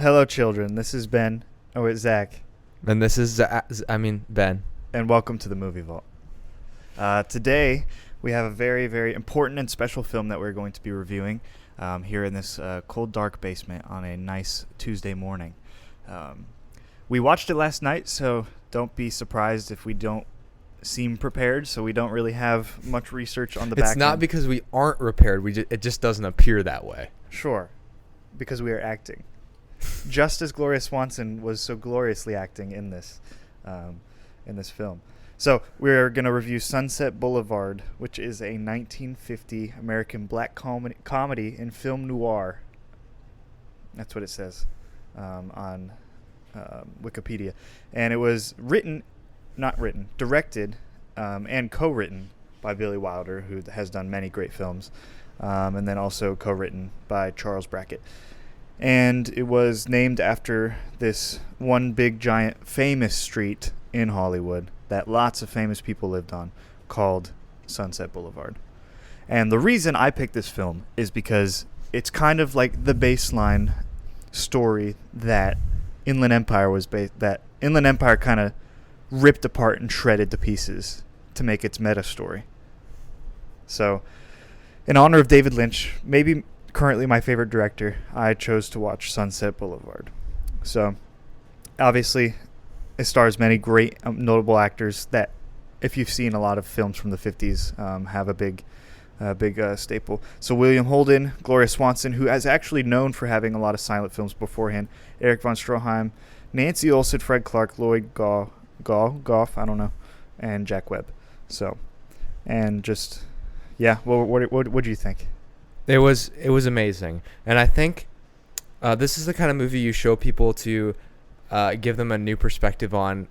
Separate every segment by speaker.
Speaker 1: Hello, children. This is Ben. Oh, it's Zach.
Speaker 2: And this is, Ben.
Speaker 1: And welcome to the Movie Vault. Today, we have a very, very important and special film that we're going to be reviewing here in this cold, dark basement on a nice Tuesday morning. We watched it last night, so don't be surprised if we don't seem prepared, so we don't really have much research on the back
Speaker 2: end. It's not because we aren't prepared. It just doesn't appear that way.
Speaker 1: Sure, because we are acting. Just as Gloria Swanson was so gloriously acting in this film. So we're going to review Sunset Boulevard, which is a 1950 American black comedy in film noir. That's what it says on Wikipedia. And it was directed and co-written by Billy Wilder, who has done many great films, and then also co-written by Charles Brackett. And it was named after this one big giant famous street in Hollywood that lots of famous people lived on called Sunset Boulevard. And the reason I picked this film is because it's kind of like the baseline story that Inland Empire was based, that Inland Empire kind of ripped apart and shredded to pieces to make its meta story. So, in honor of David Lynch, maybe currently my favorite director, I chose to watch Sunset Boulevard. So, obviously, it stars many great, notable actors that, if you've seen a lot of films from the 50s, have a big staple. So, William Holden, Gloria Swanson, who is actually known for having a lot of silent films beforehand, Erich von Stroheim, Nancy Olson, Fred Clark, Lloyd Goff, I don't know, and Jack Webb. So, and just, yeah, what do you think?
Speaker 2: It was amazing, and I think this is the kind of movie you show people to give them a new perspective on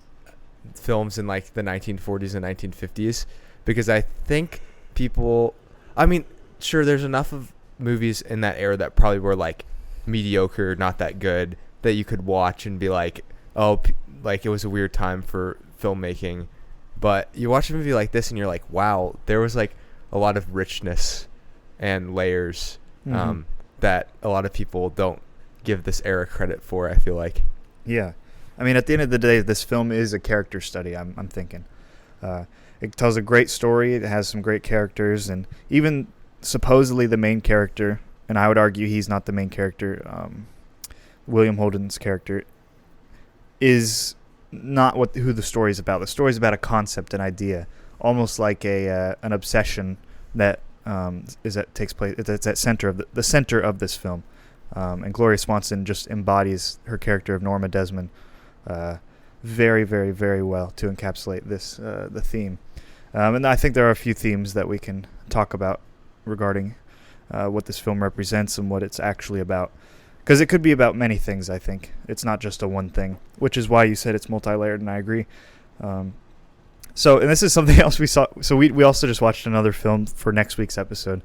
Speaker 2: films in like the 1940s and 1950s, because I think people, sure, there's enough of movies in that era that probably were like mediocre, not that good, that you could watch and be like, oh, like it was a weird time for filmmaking. But you watch a movie like this and you're like, wow, there was like a lot of richness and layers that a lot of people don't give this era credit for, I feel like.
Speaker 1: Yeah. At the end of the day, this film is a character study, I'm thinking. It tells a great story. It has some great characters. And even supposedly the main character, and I would argue he's not the main character, William Holden's character, is not who the story's about. The story's about a concept, an idea, almost like an obsession that takes place. It's at center of the center of this film, and Gloria Swanson just embodies her character of Norma Desmond very, very, very well to encapsulate this the theme. And I think there are a few themes that we can talk about regarding what this film represents and what it's actually about. Because it could be about many things, I think. It's not just a one thing, which is why you said it's multi-layered, and I agree. So, and this is something else we saw. So we also just watched another film for next week's episode.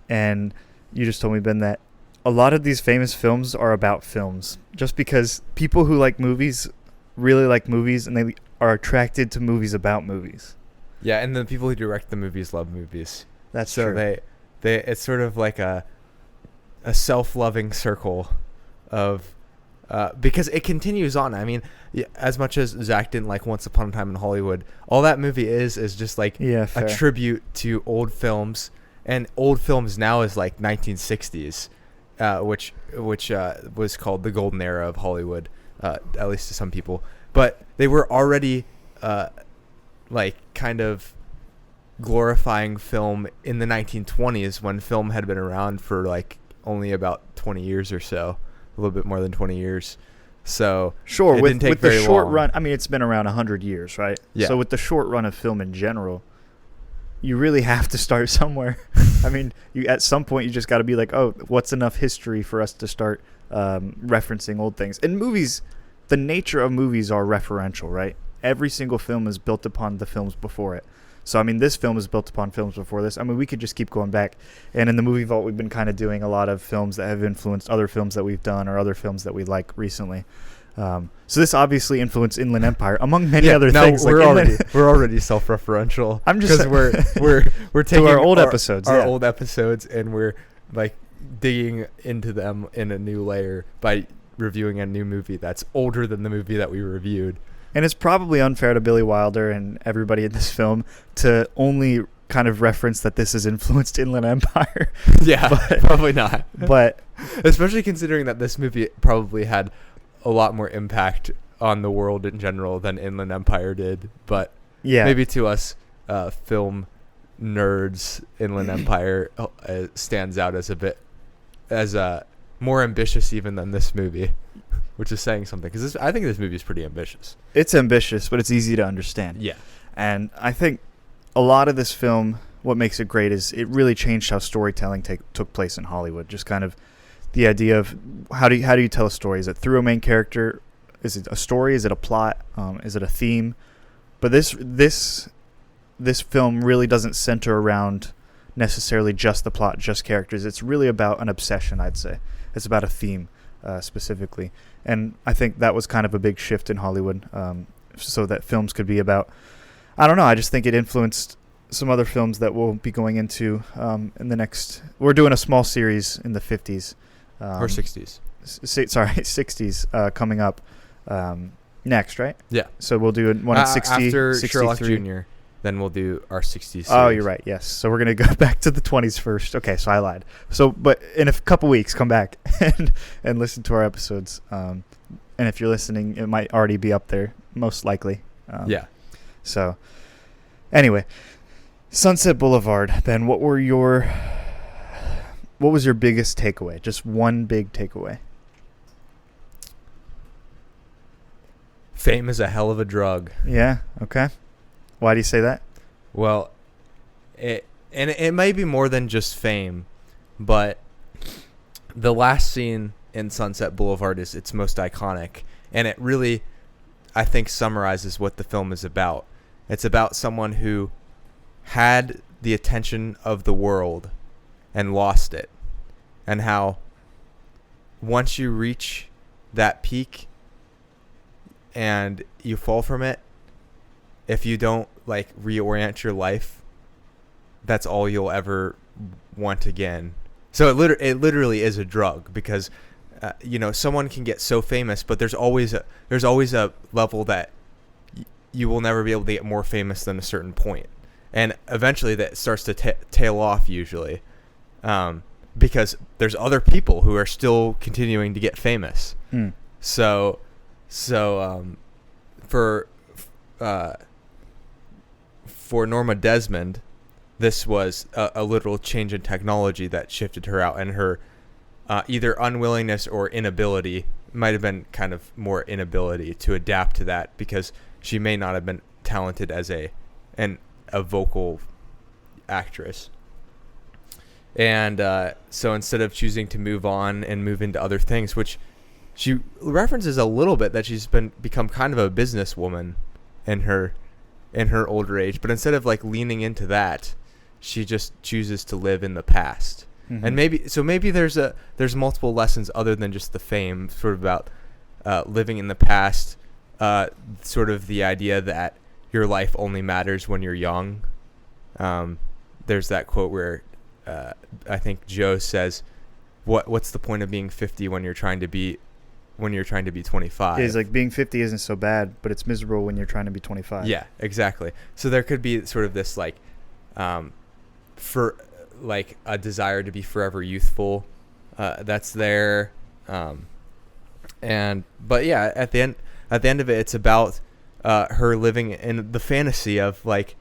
Speaker 1: And you just told me, Ben, that a lot of these famous films are about films. Just because people who like movies really like movies, and they are attracted to movies about movies.
Speaker 2: Yeah, and the people who direct the movies love movies.
Speaker 1: That's
Speaker 2: true. So it's sort of like a self-loving circle of because it continues on. As much as Zach didn't like Once Upon a Time in Hollywood, all that movie is just like a tribute to old films, and old films now is like 1960s, which was called the golden era of Hollywood, at least to some people. But they were already like kind of glorifying film in the 1920s, when film had been around for like only about 20 years or so, a little bit more than 20 years. So
Speaker 1: sure,
Speaker 2: it didn't take
Speaker 1: with
Speaker 2: very
Speaker 1: the short
Speaker 2: long.
Speaker 1: run, it's been around 100 years, right?
Speaker 2: Yeah.
Speaker 1: So with the short run of film in general, you really have to start somewhere. You at some point you just got to be like, oh, what's enough history for us to start referencing old things? And movies, the nature of movies are referential, right? Every single film is built upon the films before it. So, this film is built upon films before this. We could just keep going back. And in the Movie Vault, we've been kind of doing a lot of films that have influenced other films that we've done or other films that we like recently. So this obviously influenced Inland Empire, among many other things.
Speaker 2: We're already self-referential.
Speaker 1: I'm just
Speaker 2: because we're taking
Speaker 1: our old episodes,
Speaker 2: and we're like digging into them in a new layer by reviewing a new movie that's older than the movie that we reviewed.
Speaker 1: And it's probably unfair to Billy Wilder and everybody in this film to only kind of reference that this has influenced Inland Empire.
Speaker 2: Yeah, probably not.
Speaker 1: But
Speaker 2: especially considering that this movie probably had a lot more impact on the world in general than Inland Empire did. But
Speaker 1: yeah,
Speaker 2: maybe to us film nerds, Inland Empire stands out as more ambitious even than this movie, which is saying something, because I think this movie is pretty ambitious.
Speaker 1: It's ambitious, but it's easy to understand.
Speaker 2: Yeah.
Speaker 1: And I think a lot of this film, what makes it great is it really changed how storytelling took place in Hollywood. Just kind of the idea of how do you tell a story? Is it through a main character? Is it a story? Is it a plot? Is it a theme? But this film really doesn't center around necessarily just the plot, just characters. It's really about an obsession, I'd say. It's about a theme specifically. And I think that was kind of a big shift in Hollywood, so that films could be about, I don't know, I just think it influenced some other films that we'll be going into in the next, we're doing a small series in the 50s.
Speaker 2: Or 60s.
Speaker 1: 60s coming up next, right?
Speaker 2: Yeah.
Speaker 1: So we'll do one in 60,
Speaker 2: after
Speaker 1: 63.
Speaker 2: Sherlock Jr., then we'll do our 60s series.
Speaker 1: Oh, you're right. Yes. So we're going to go back to the 20s first. Okay, so I lied. So, but in a couple weeks, come back and listen to our episodes. And if you're listening, it might already be up there, most likely.
Speaker 2: Yeah.
Speaker 1: So, anyway, Sunset Boulevard. Ben, what was your biggest takeaway? Just one big takeaway.
Speaker 2: Fame is a hell of a drug.
Speaker 1: Yeah. Okay. Why do you say that?
Speaker 2: Well, it may be more than just fame, but the last scene in Sunset Boulevard is its most iconic, and it really, I think, summarizes what the film is about. It's about someone who had the attention of the world and lost it, and how once you reach that peak and you fall from it, if you don't reorient your life, that's all you'll ever want again. So it literally is a drug, because someone can get so famous, but there's always a level that you will never be able to get more famous than a certain point, and eventually that starts to tail off usually, because there's other people who are still continuing to get famous. So for Norma Desmond, this was a literal change in technology that shifted her out, and her either unwillingness or inability, might have been kind of more inability to adapt to that, because she may not have been talented as a vocal actress. And so instead of choosing to move on and move into other things, which she references a little bit, that she's become kind of a businesswoman in her older age, but instead of leaning into that, she just chooses to live in the past. Mm-hmm. And maybe there's multiple lessons other than just the fame, sort of about living in the past, sort of the idea that your life only matters when you're young. There's that quote where I think Joe says, what's the point of being 50 when you're trying to be 25?
Speaker 1: Yeah, he's like, being 50 isn't so bad, but it's miserable when you're trying to be 25.
Speaker 2: Yeah, exactly. So there could be sort of this for a desire to be forever youthful that's there, but yeah, at the end of it, it's about her living in the fantasy of what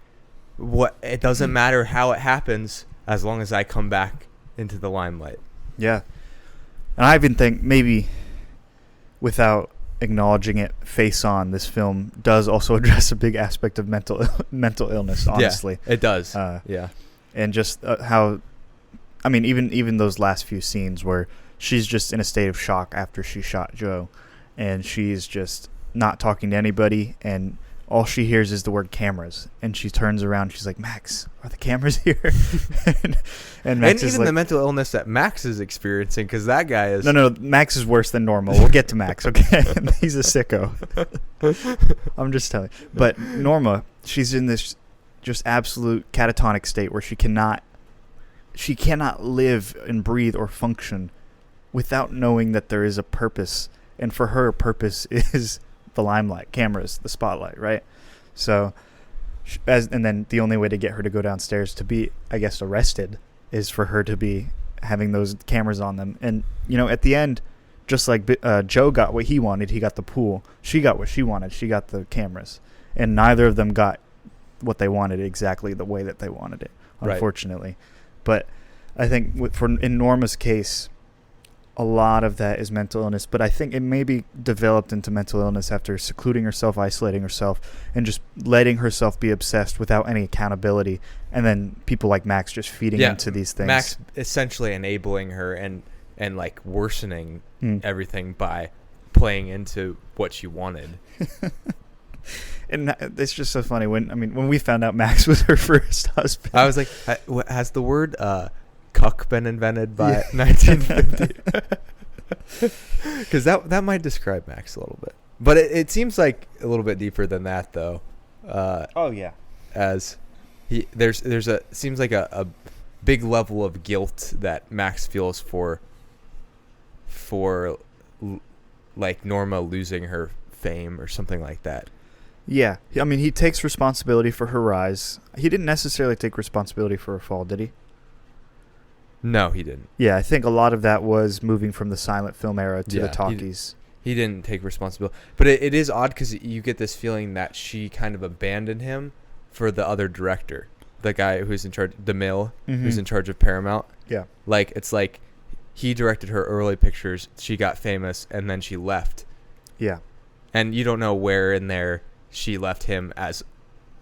Speaker 2: it doesn't matter how it happens as long as I come back into the limelight. Yeah.
Speaker 1: And I even think, maybe without acknowledging it face on, this film does also address a big aspect of mental illness, honestly.
Speaker 2: Yeah, it does.
Speaker 1: Yeah. And just how, I mean, even those last few scenes where she's just in a state of shock after she shot Joe, and she's just not talking to anybody, and all she hears is the word cameras, and she turns around, she's like, Max, are the cameras here? and Max is
Speaker 2: even the mental illness that Max is experiencing, because that guy is...
Speaker 1: No, Max is worse than normal. We'll get to Max, okay? He's a sicko. I'm just telling you. But Norma, she's in this just absolute catatonic state where she cannot live and breathe or function without knowing that there is a purpose and for her, purpose is the limelight, cameras, the spotlight, right? So, and then the only way to get her to go downstairs to be, I guess, arrested is for her to be having those cameras on them. And, at the end, just like Joe got what he wanted, he got the pool. She got what she wanted, she got the cameras. And neither of them got what they wanted exactly the way that they wanted it, unfortunately. Right. But I think in Norma's case, a lot of that is mental illness, but I think it maybe developed into mental illness after secluding herself, isolating herself, and just letting herself be obsessed without any accountability. And then people like Max just feeding into these things.
Speaker 2: Max essentially enabling her and like worsening everything by playing into what she wanted.
Speaker 1: And it's just so funny when we found out Max was her first husband.
Speaker 2: I was like, has the word cuck been invented by 1950? Because that might describe Max a little bit, but it seems like a little bit deeper than that, though. As there's seems like a big level of guilt that Max feels for like Norma losing her fame or something like that.
Speaker 1: Yeah, he takes responsibility for her rise. He didn't necessarily take responsibility for her fall, did he?
Speaker 2: No, he didn't.
Speaker 1: Yeah, I think a lot of that was moving from the silent film era to the talkies.
Speaker 2: He didn't take responsibility. But it is odd because you get this feeling that she kind of abandoned him for the other director, the guy who's in charge, DeMille, who's in charge of Paramount.
Speaker 1: Yeah.
Speaker 2: Like, it's like he directed her early pictures, she got famous, and then she left. Yeah. And you don't know where in there she left him as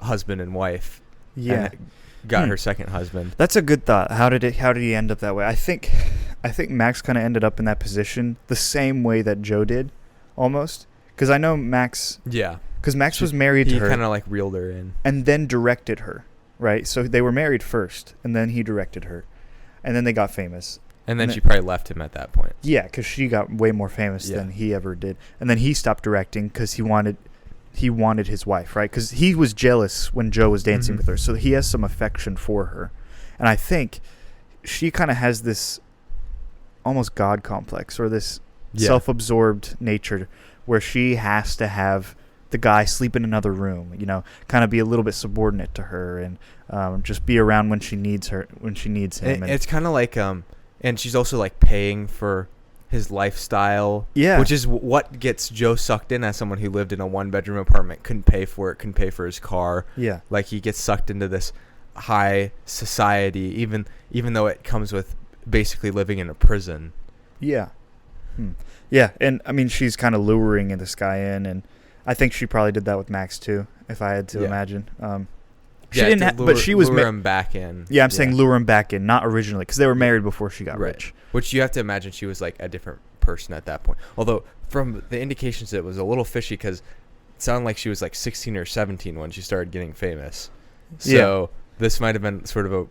Speaker 2: husband and wife.
Speaker 1: Yeah.
Speaker 2: And got her second husband.
Speaker 1: That's a good thought. How did he end up that way? I think Max kind of ended up in that position the same way that Joe did, almost. Because I know Max. Yeah. Because Max was married to her.
Speaker 2: He kind of like reeled her in.
Speaker 1: And then directed her, right? So they were married first, and then he directed her, and then they got famous.
Speaker 2: And then she probably left him at that point.
Speaker 1: Yeah, because she got way more famous than he ever did, and then he stopped directing because he wanted his wife, right? Because he was jealous when Joe was dancing with her, so he has some affection for her. And I think she kind of has this almost God complex or this self-absorbed nature where she has to have the guy sleep in another room, kind of be a little bit subordinate to her and just be around when she needs him.
Speaker 2: It's kind of like, and she's also like paying for his lifestyle, which is what gets Joe sucked in as someone who lived in a 1-bedroom apartment, couldn't pay for it, couldn't pay for his car. Yeah, like he gets sucked into this high society, even though it comes with basically living in a prison.
Speaker 1: Yeah, yeah, and she's kind of luring this guy in, and I think she probably did that with Max too, if I had to imagine. She didn't, but she was
Speaker 2: lure him back in.
Speaker 1: Yeah, I'm saying lure him back in, not originally, because they were married before she got rich.
Speaker 2: Which you have to imagine she was like a different person at that point. Although from the indications, it was a little fishy because it sounded like she was like 16 or 17 when she started getting famous. So this might have been sort of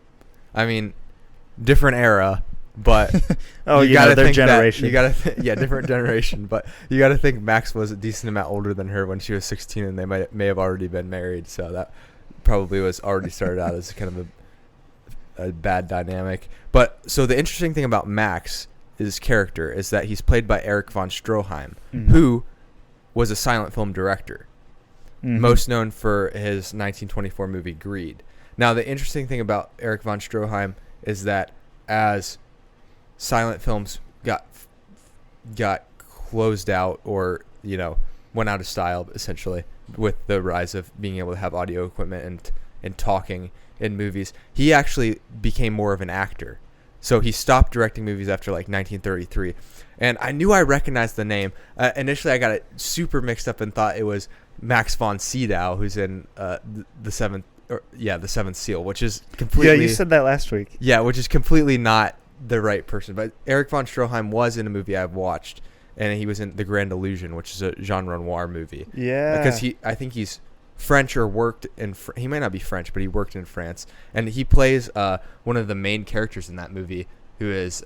Speaker 2: different era, but
Speaker 1: you gotta their generation.
Speaker 2: Different generation. But you got to think Max was a decent amount older than her when she was 16, and they may have already been married. So that probably was already started out as kind of a bad dynamic. But so the interesting thing about Max, his character, is that he's played by Erich von Stroheim, who was a silent film director, most known for his 1924 movie Greed. Now, the interesting thing about Erich von Stroheim is that as silent films got closed out or went out of style, essentially, with the rise of being able to have audio equipment and talking in movies, he actually became more of an actor. So he stopped directing movies after like 1933. And I knew I recognized the name. Initially, I got it super mixed up and thought it was Max von Sydow, who's in the Seventh Seal, which is completely...
Speaker 1: Yeah, you said that last week.
Speaker 2: Yeah, which is completely not the right person. But Erich von Stroheim was in a movie I've watched, and he was in The Grand Illusion, which is a Jean Renoir movie. Yeah. Because I think he's French or worked in... he might not be French, but he worked in France. And he plays one of the main characters in that movie, who is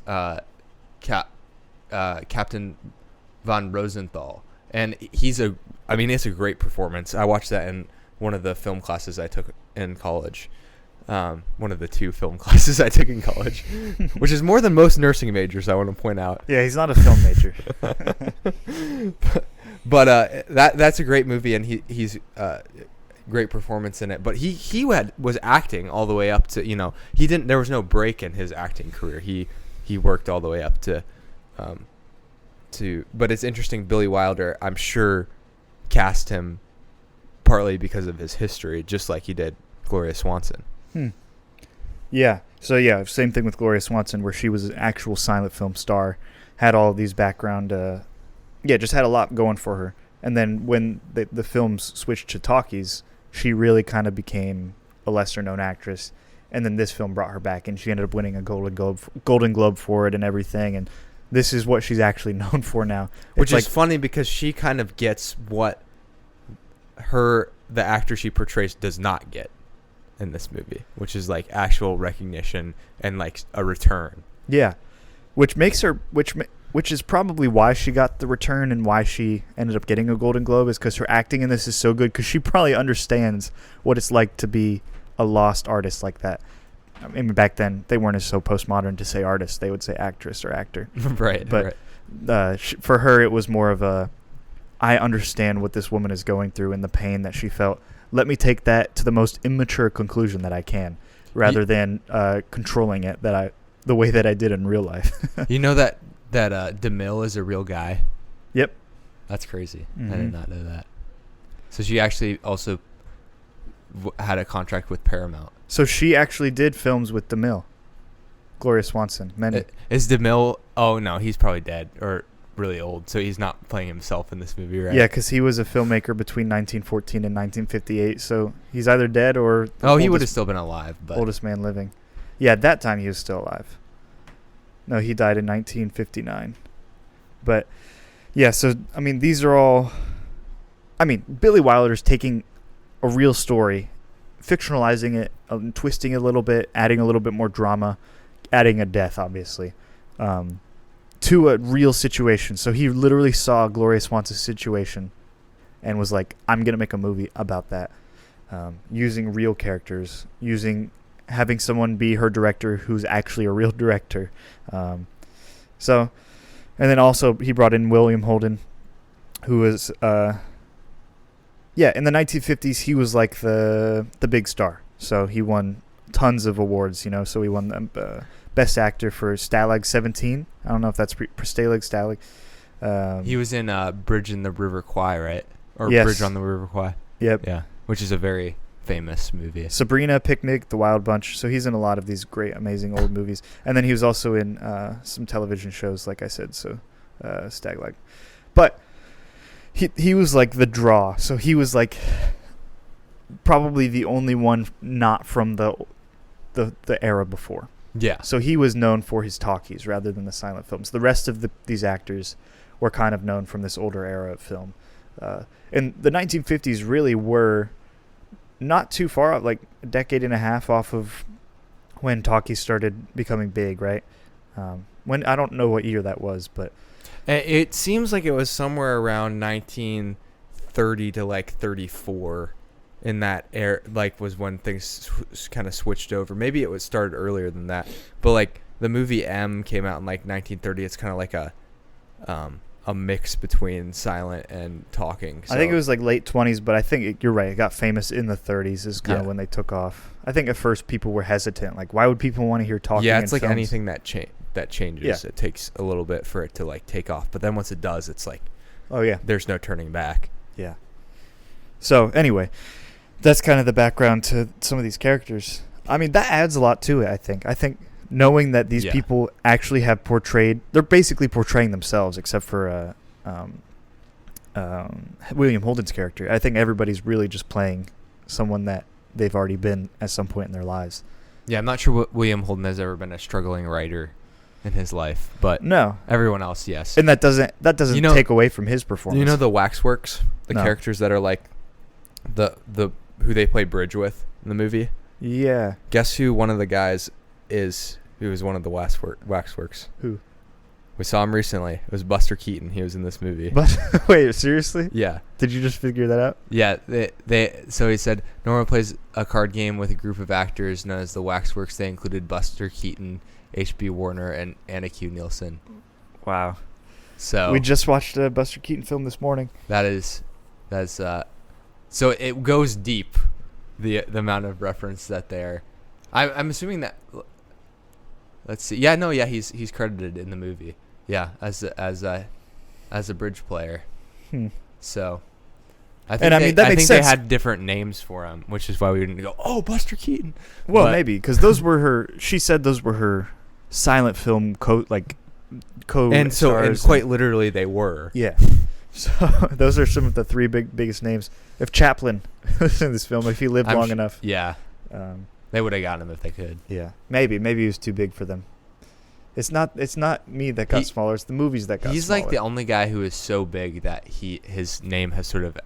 Speaker 2: Captain von Rosenthal. And it's a great performance. I watched that in one of the film classes I took in college. one of the 2 film classes I took in college, which is more than most nursing majors, I want to point out.
Speaker 1: Yeah, he's not a film major.
Speaker 2: But that's a great movie, and he's great performance in it. But he was acting all the way up to, there was no break in his acting career. He worked all the way up to but it's interesting, Billy Wilder, I'm sure, cast him partly because of his history, just like he did Gloria Swanson.
Speaker 1: Yeah. So yeah, same thing with Gloria Swanson, where she was an actual silent film star, had all of these background, just had a lot going for her. And then when the films switched to talkies, she really kind of became a lesser known actress. And then this film brought her back, and she ended up winning a Golden Globe for it and everything. And this is what she's actually known for now.
Speaker 2: Which is funny because she kind of gets what the actor she portrays does not get in this movie, which is like actual recognition and like a return.
Speaker 1: Yeah, which makes her which is probably why she got the return and why she ended up getting a Golden Globe, is because her acting in this is so good, because she probably understands what it's like to be a lost artist like that. I mean, back then they weren't as so postmodern to say artist; they would say actress or actor.
Speaker 2: Right.
Speaker 1: But for her, it was more of a, I understand what this woman is going through and the pain that she felt. Let me take that to the most immature conclusion that I can, rather than controlling it the way that I did in real life.
Speaker 2: You know that DeMille is a real guy?
Speaker 1: Yep.
Speaker 2: That's crazy.
Speaker 1: Mm-hmm.
Speaker 2: I did not know that. So she actually also had a contract with Paramount.
Speaker 1: So she actually did films with DeMille. Gloria Swanson.
Speaker 2: Is DeMille... Oh, no, he's probably dead or really old, so he's not playing himself in this movie, right?
Speaker 1: Yeah, because he was a filmmaker between 1914 and 1958, so he's either dead or...
Speaker 2: he would have still been alive. But
Speaker 1: oldest man living. Yeah, at that time he was still alive. No, he died in 1959. But, yeah, so, I mean, these are all... I mean, Billy Wilder's taking a real story, fictionalizing it, twisting it a little bit, adding a little bit more drama, adding a death, obviously, to a real situation. So he literally saw Gloria Swanson's situation and was like, I'm going to make a movie about that, using real characters, having someone be her director who's actually a real director. And then also he brought in William Holden, who was... in the 1950s, he was like the big star. So he won tons of awards, So he won the Best Actor for Stalag 17. I don't know if that's Stalag.
Speaker 2: He was in Bridge in the River Kwai, right? Or
Speaker 1: yes.
Speaker 2: Bridge on the River Kwai.
Speaker 1: Yep.
Speaker 2: Yeah, which is a very famous movie.
Speaker 1: Sabrina, Picnic, The Wild Bunch. So he's in a lot of these great, amazing old movies. And then he was also in some television shows, like I said, so Stalag. But... He was like the draw, so he was like probably the only one not from the era before.
Speaker 2: Yeah.
Speaker 1: So he was known for his talkies rather than the silent films. The rest of these actors were kind of known from this older era of film. And the 1950s really were not too far off, like a decade and a half off of when talkies started becoming big, right? When I don't know what year that was, but...
Speaker 2: It seems like it was somewhere around 1930 to like 34 in that era, like was when things kind of switched over. Maybe it was started earlier than that. But like the movie M came out in like 1930. It's kind of like a mix between silent and talking. So.
Speaker 1: I think it was like late 20s, but I think you're right. It got famous in the 30s is kind of when they took off. I think at first people were hesitant. Like, why would people want to hear talking?
Speaker 2: Yeah, it's
Speaker 1: in
Speaker 2: like
Speaker 1: films?
Speaker 2: anything that changes. Yeah. It takes a little bit for it to like take off, but then once it does, it's like,
Speaker 1: oh yeah,
Speaker 2: there's no turning back.
Speaker 1: Yeah. So anyway, that's kind of the background to some of these characters. I mean, that adds a lot to it. I think knowing that these people actually have they're basically portraying themselves, except for William Holden's character. I think everybody's really just playing someone that they've already been at some point in their lives.
Speaker 2: Yeah, I'm not sure what William Holden has ever been a struggling writer in his life, but
Speaker 1: no,
Speaker 2: everyone else, yes.
Speaker 1: And that doesn't take away from his performance.
Speaker 2: You know the Waxworks, the characters that are like the who they play bridge with in the movie?
Speaker 1: Yeah.
Speaker 2: Guess who one of the guys is who is one of the Waxworks?
Speaker 1: Who?
Speaker 2: We saw him recently. It was Buster Keaton. He was in this movie.
Speaker 1: But wait, seriously?
Speaker 2: Yeah.
Speaker 1: Did you just figure that out?
Speaker 2: Yeah. So he said Norma plays a card game with a group of actors known as the Waxworks. They included Buster Keaton, H.B. Warner, and Anna Q. Nielsen.
Speaker 1: Wow.
Speaker 2: So
Speaker 1: we just watched a Buster Keaton film this morning.
Speaker 2: that's so it goes deep, the amount of reference that there. I'm assuming that. Let's see. Yeah, no, yeah, he's credited in the movie. Yeah, as a bridge player. So, I think
Speaker 1: that makes sense.
Speaker 2: they had different names for him, which is why we didn't go, oh, Buster Keaton.
Speaker 1: Well, maybe because those were her. She said those were her silent film
Speaker 2: and quite literally they were.
Speaker 1: Yeah. So those are some of the three biggest names. If Chaplin was in this film, if he lived long enough,
Speaker 2: yeah, they would have gotten him if they could.
Speaker 1: Yeah, maybe he was too big for them. It's not me that got smaller. It's the movies that got smaller.
Speaker 2: He's like the only guy who is so big that his name has sort of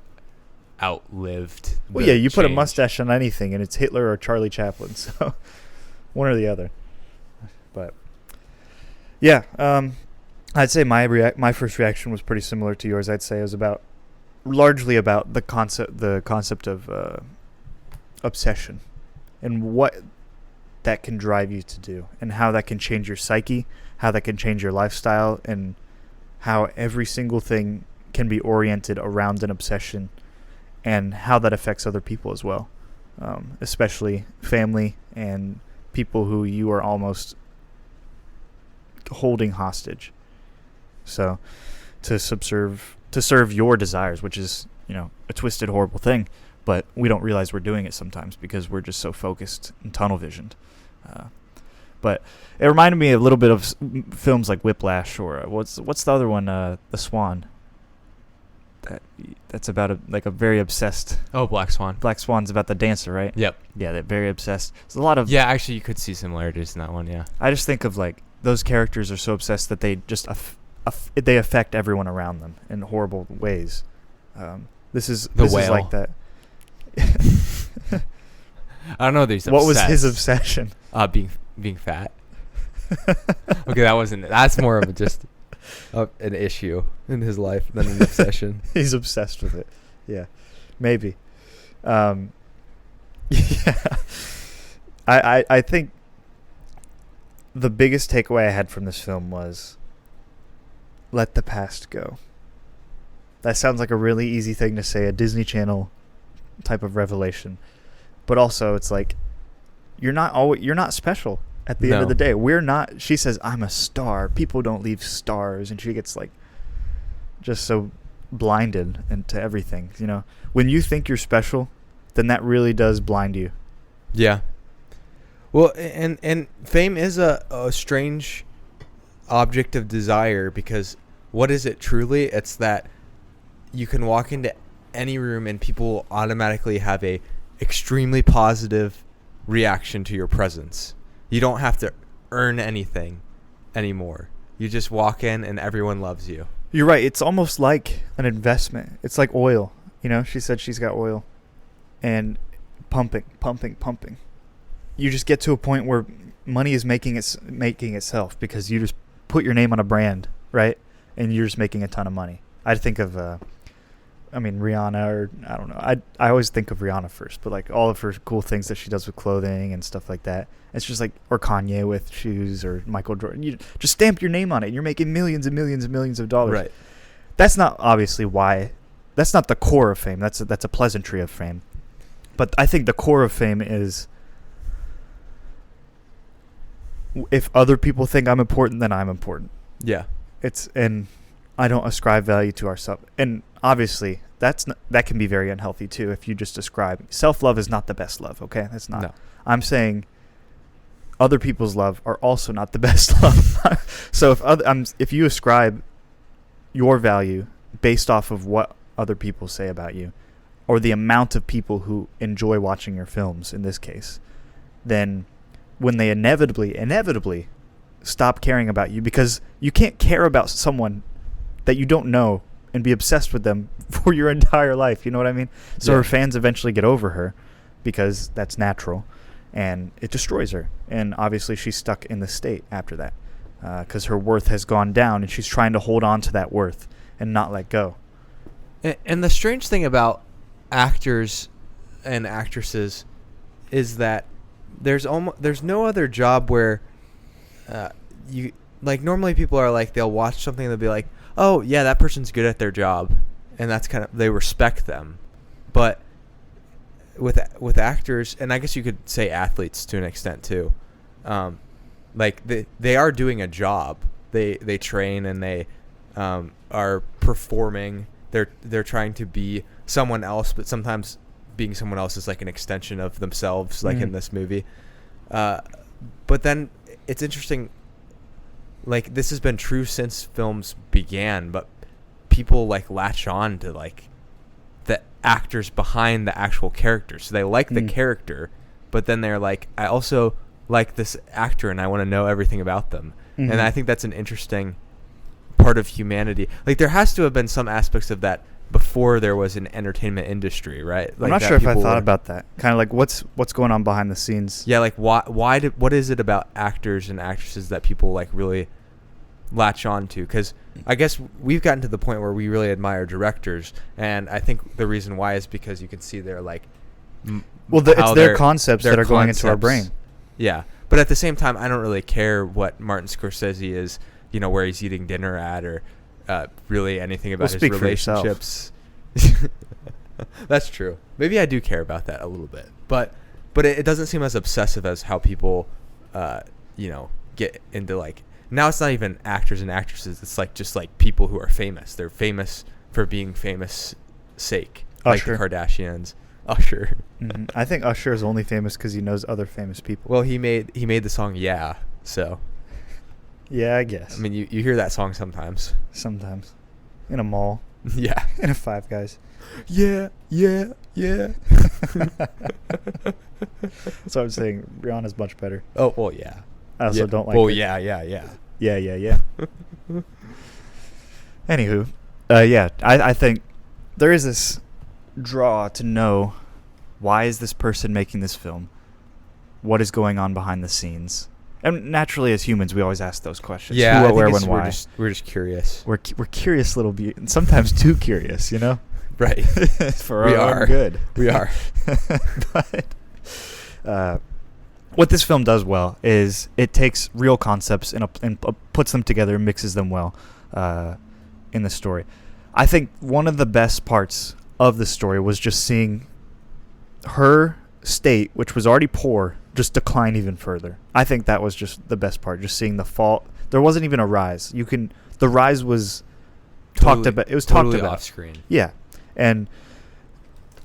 Speaker 2: outlived.
Speaker 1: Well, yeah, you put a mustache on anything, and it's Hitler or Charlie Chaplin. So one or the other. But yeah, I'd say my first reaction was pretty similar to yours. I'd say it was largely about the concept of obsession and what that can drive you to do, and how that can change your psyche, how that can change your lifestyle, and how every single thing can be oriented around an obsession, and how that affects other people as well, especially family and people who you are almost holding hostage. So to serve your desires, which is, a twisted, horrible thing, but we don't realize we're doing it sometimes because we're just so focused and tunnel visioned. But it reminded me a little bit of films like Whiplash, or what's the other one, The Swan. That's about a very obsessed.
Speaker 2: Oh, Black Swan.
Speaker 1: Black Swan's about the dancer, right?
Speaker 2: Yep.
Speaker 1: Yeah, they're very obsessed. There's a lot of.
Speaker 2: Yeah, actually, you could see similarities in that one. Yeah.
Speaker 1: I just think of those characters are so obsessed that they just they affect everyone around them in horrible ways. This is like that.
Speaker 2: I don't know. These.
Speaker 1: What was his obsession?
Speaker 2: Being fat. Okay, that's more of just an issue in his life than an obsession.
Speaker 1: He's obsessed with it. Yeah, maybe. Yeah. I think the biggest takeaway I had from this film was let the past go. That sounds like a really easy thing to say, a Disney Channel type of revelation. But also it's like you're not special at the end of the day. We're not. She says, I'm a star. People don't leave stars. And she gets just so blinded into everything. When you think you're special, then that really does blind you.
Speaker 2: Yeah. Well, and fame is a strange object of desire, because what is it truly? It's that you can walk into any room and people will automatically have a extremely positive reaction to your presence. You don't have to earn anything anymore. You just walk in and everyone loves you.
Speaker 1: You're right. It's almost like an investment. It's like oil. She said she's got oil and pumping. You just get to a point where money is making itself, because you just put your name on a brand, right? And you're just making a ton of money. I'd think of Rihanna, or I don't know. I always think of Rihanna first, but all of her cool things that she does with clothing and stuff like that. It's just or Kanye with shoes, or Michael Jordan. You just stamp your name on it, and you're making millions and millions and millions of dollars.
Speaker 2: Right.
Speaker 1: That's not obviously why. That's not the core of fame. That's a pleasantry of fame. But I think the core of fame is, if other people think I'm important, then I'm important.
Speaker 2: Yeah.
Speaker 1: And I don't ascribe value to ourselves. And obviously, that can be very unhealthy too. If you just ascribe, self-love is not the best love. Okay, that's not. No. I'm saying other people's love are also not the best love. So if you ascribe your value based off of what other people say about you, or the amount of people who enjoy watching your films, in this case, then when they inevitably stop caring about you, because you can't care about someone that you don't know and be obsessed with them for your entire life. You know what I mean? So her fans eventually get over her, because that's natural, and it destroys her. And obviously she's stuck in the state after that. because her worth has gone down, and she's trying to hold on to that worth and not let go.
Speaker 2: And the strange thing about actors and actresses is that there's no other job where you like, normally people are like, they'll watch something and they'll be like, oh yeah, that person's good at their job, and that's kind of, they respect them. But with actors, and I guess you could say athletes to an extent too, like they are doing a job. They train and they are performing. They're trying to be someone else, but sometimes being someone else is like an extension of themselves, like in this movie. But then it's interesting, like, this has been true since films began, but people like latch on to like the actors behind the actual characters. So they like the character, but then they're like, I also like this actor and I want to know everything about them. And I think that's an interesting part of humanity. Like, there has to have been some aspects of that before there was an entertainment industry, right? Like,
Speaker 1: I'm not sure if I thought about that. Kind of like what's going on behind the scenes.
Speaker 2: Yeah, like what is it about actors and actresses that people like really latch on to? Because I guess we've gotten to the point where we really admire directors, and I think the reason why is because you can see their like
Speaker 1: it's their concepts that are going into our brain.
Speaker 2: Yeah, but at the same time, I don't really care what Martin Scorsese is, you know, where he's eating dinner at, or really anything about his relationships. That's true. Maybe I do care about that a little bit, but it doesn't seem as obsessive as how people, you know, get into like, now it's not even actors and actresses. It's like just like people who are famous. They're famous for being famous sake.
Speaker 1: Usher.
Speaker 2: Like the Kardashians. Usher.
Speaker 1: I think Usher is only famous because he knows other famous people.
Speaker 2: Well, he made the song Yeah. So.
Speaker 1: Yeah, I guess.
Speaker 2: I mean, you hear that song sometimes.
Speaker 1: Sometimes. In a mall.
Speaker 2: Yeah.
Speaker 1: In a Five Guys.
Speaker 2: Yeah.
Speaker 1: So I'm saying Rihanna's much better.
Speaker 2: Oh, well, yeah.
Speaker 1: I also don't like
Speaker 2: Oh,
Speaker 1: her.
Speaker 2: yeah.
Speaker 1: Yeah. Anywho, I think there is this draw to know, why is this person making this film? What is going on behind the scenes? And naturally, as humans, we always ask those questions.
Speaker 2: Yeah,
Speaker 1: who, what, where, when, why.
Speaker 2: We're just curious.
Speaker 1: We're curious little sometimes too curious, you know?
Speaker 2: Right.
Speaker 1: For our own good.
Speaker 2: We are.
Speaker 1: But what this film does well is it takes real concepts and puts them together and mixes them well in the story. I think one of the best parts of the story was just seeing her state, which was already poor, just decline even further. I think that was just the best part, just seeing the fall. There wasn't even a rise. The rise was talked about. It was
Speaker 2: totally
Speaker 1: talked about
Speaker 2: off screen.
Speaker 1: Yeah. And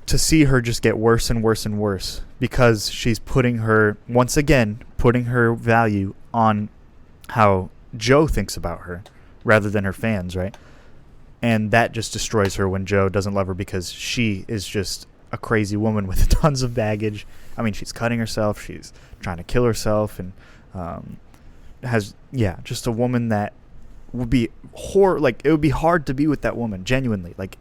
Speaker 1: to see her just get worse and worse and worse because she's putting her value on how Joe thinks about her rather than her fans, right? And that just destroys her when Joe doesn't love her because she is just a crazy woman with tons of baggage. I mean, she's cutting herself. She's trying to kill herself, and just a woman that would be it would be hard to be with that woman, genuinely. Like,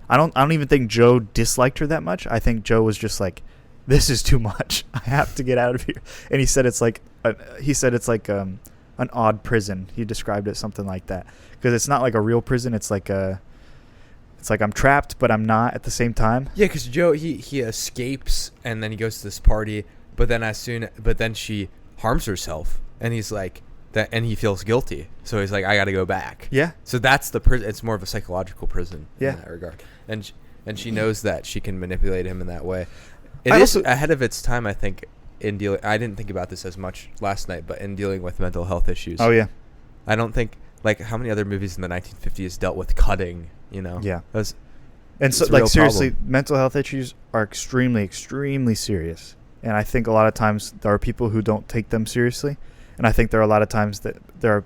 Speaker 1: I don't even think Joe disliked her that much. I think Joe was just like, this is too much. I have to get out of here. And he said it's like an odd prison. He described it something like that, because it's not like a real prison. It's like I'm trapped, but I'm not at the same time.
Speaker 2: Yeah, because Joe he escapes and then he goes to this party, but then she harms herself, and he's like that, and he feels guilty, so he's like, I got to go back.
Speaker 1: Yeah.
Speaker 2: So that's the prison. It's more of a psychological prison.
Speaker 1: Yeah.
Speaker 2: In that regard, and she knows that she can manipulate him in that way. It is ahead of its time, I think. In dealing, I didn't think about this as much last night, but in dealing with mental health issues.
Speaker 1: Oh yeah.
Speaker 2: I don't think, like, how many other movies in the 1950s dealt with cutting, you know?
Speaker 1: Yeah.
Speaker 2: And
Speaker 1: so, like, seriously, mental health issues are extremely, extremely serious. And I think a lot of times there are people who don't take them seriously. And I think there are a lot of times that there are,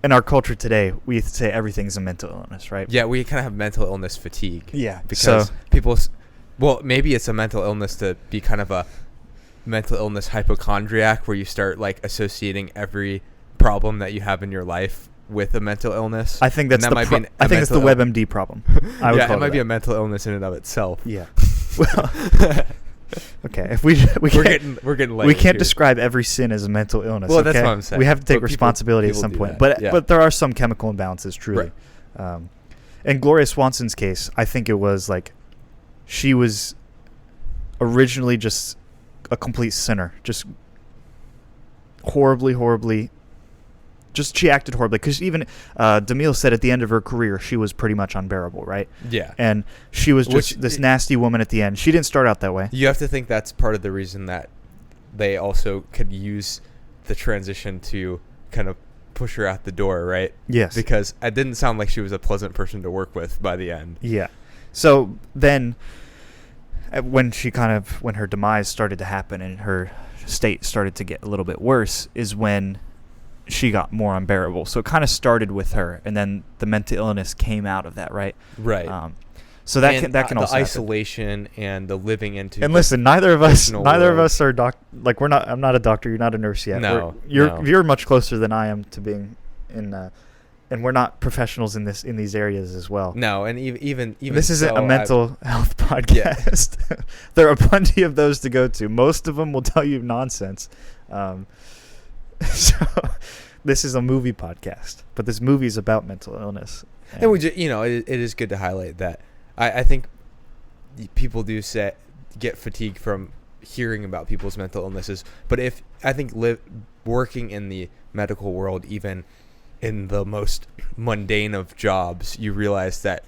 Speaker 1: in our culture today, we say everything's a mental illness, right?
Speaker 2: Yeah, we kind of have mental illness fatigue.
Speaker 1: Yeah.
Speaker 2: Because well, maybe it's a mental illness to be kind of a mental illness hypochondriac, where you start, like, associating every problem that you have in your life with a mental illness.
Speaker 1: I think that's the WebMD problem.
Speaker 2: It might be a mental illness in and of itself.
Speaker 1: Yeah. Well, Okay, if we
Speaker 2: we're getting late
Speaker 1: we can't
Speaker 2: here.
Speaker 1: describe every sin as a mental illness.
Speaker 2: Well,
Speaker 1: okay?
Speaker 2: that's what I'm saying.
Speaker 1: We have to take
Speaker 2: But
Speaker 1: responsibility
Speaker 2: people
Speaker 1: at some
Speaker 2: do
Speaker 1: point.
Speaker 2: that, yeah.
Speaker 1: But there are some chemical imbalances, truly. In Gloria Swanson's case, I think it was like she was originally just a complete sinner, just horribly. Just she acted horribly because even DeMille said at the end of her career she was pretty much unbearable, right?
Speaker 2: Yeah.
Speaker 1: And she was just this nasty woman at the end. She didn't start out that way.
Speaker 2: You have to think that's part of the reason that they also could use the transition to kind of push her out the door, right?
Speaker 1: Yes.
Speaker 2: Because it didn't sound like she was a pleasant person to work with by the end.
Speaker 1: Yeah. So then when her demise started to happen and her state started to get a little bit worse is when she got more unbearable. So it kind of started with her, and then the mental illness came out of that, right?
Speaker 2: Right.
Speaker 1: So that can also
Speaker 2: the
Speaker 1: happen.
Speaker 2: isolation and the living into.
Speaker 1: And listen, neither of us are we're not. I'm not a doctor. You're not a nurse yet.
Speaker 2: No,
Speaker 1: you're much closer than I am to being in. And we're not professionals in these areas as well.
Speaker 2: No, and even
Speaker 1: this isn't a mental health podcast. Yeah. There are plenty of those to go to. Most of them will tell you nonsense. So this is a movie podcast, but this movie is about mental illness.
Speaker 2: And we just, it is good to highlight that. I think people do get fatigued from hearing about people's mental illnesses, but working in the medical world, even in the most mundane of jobs, you realize that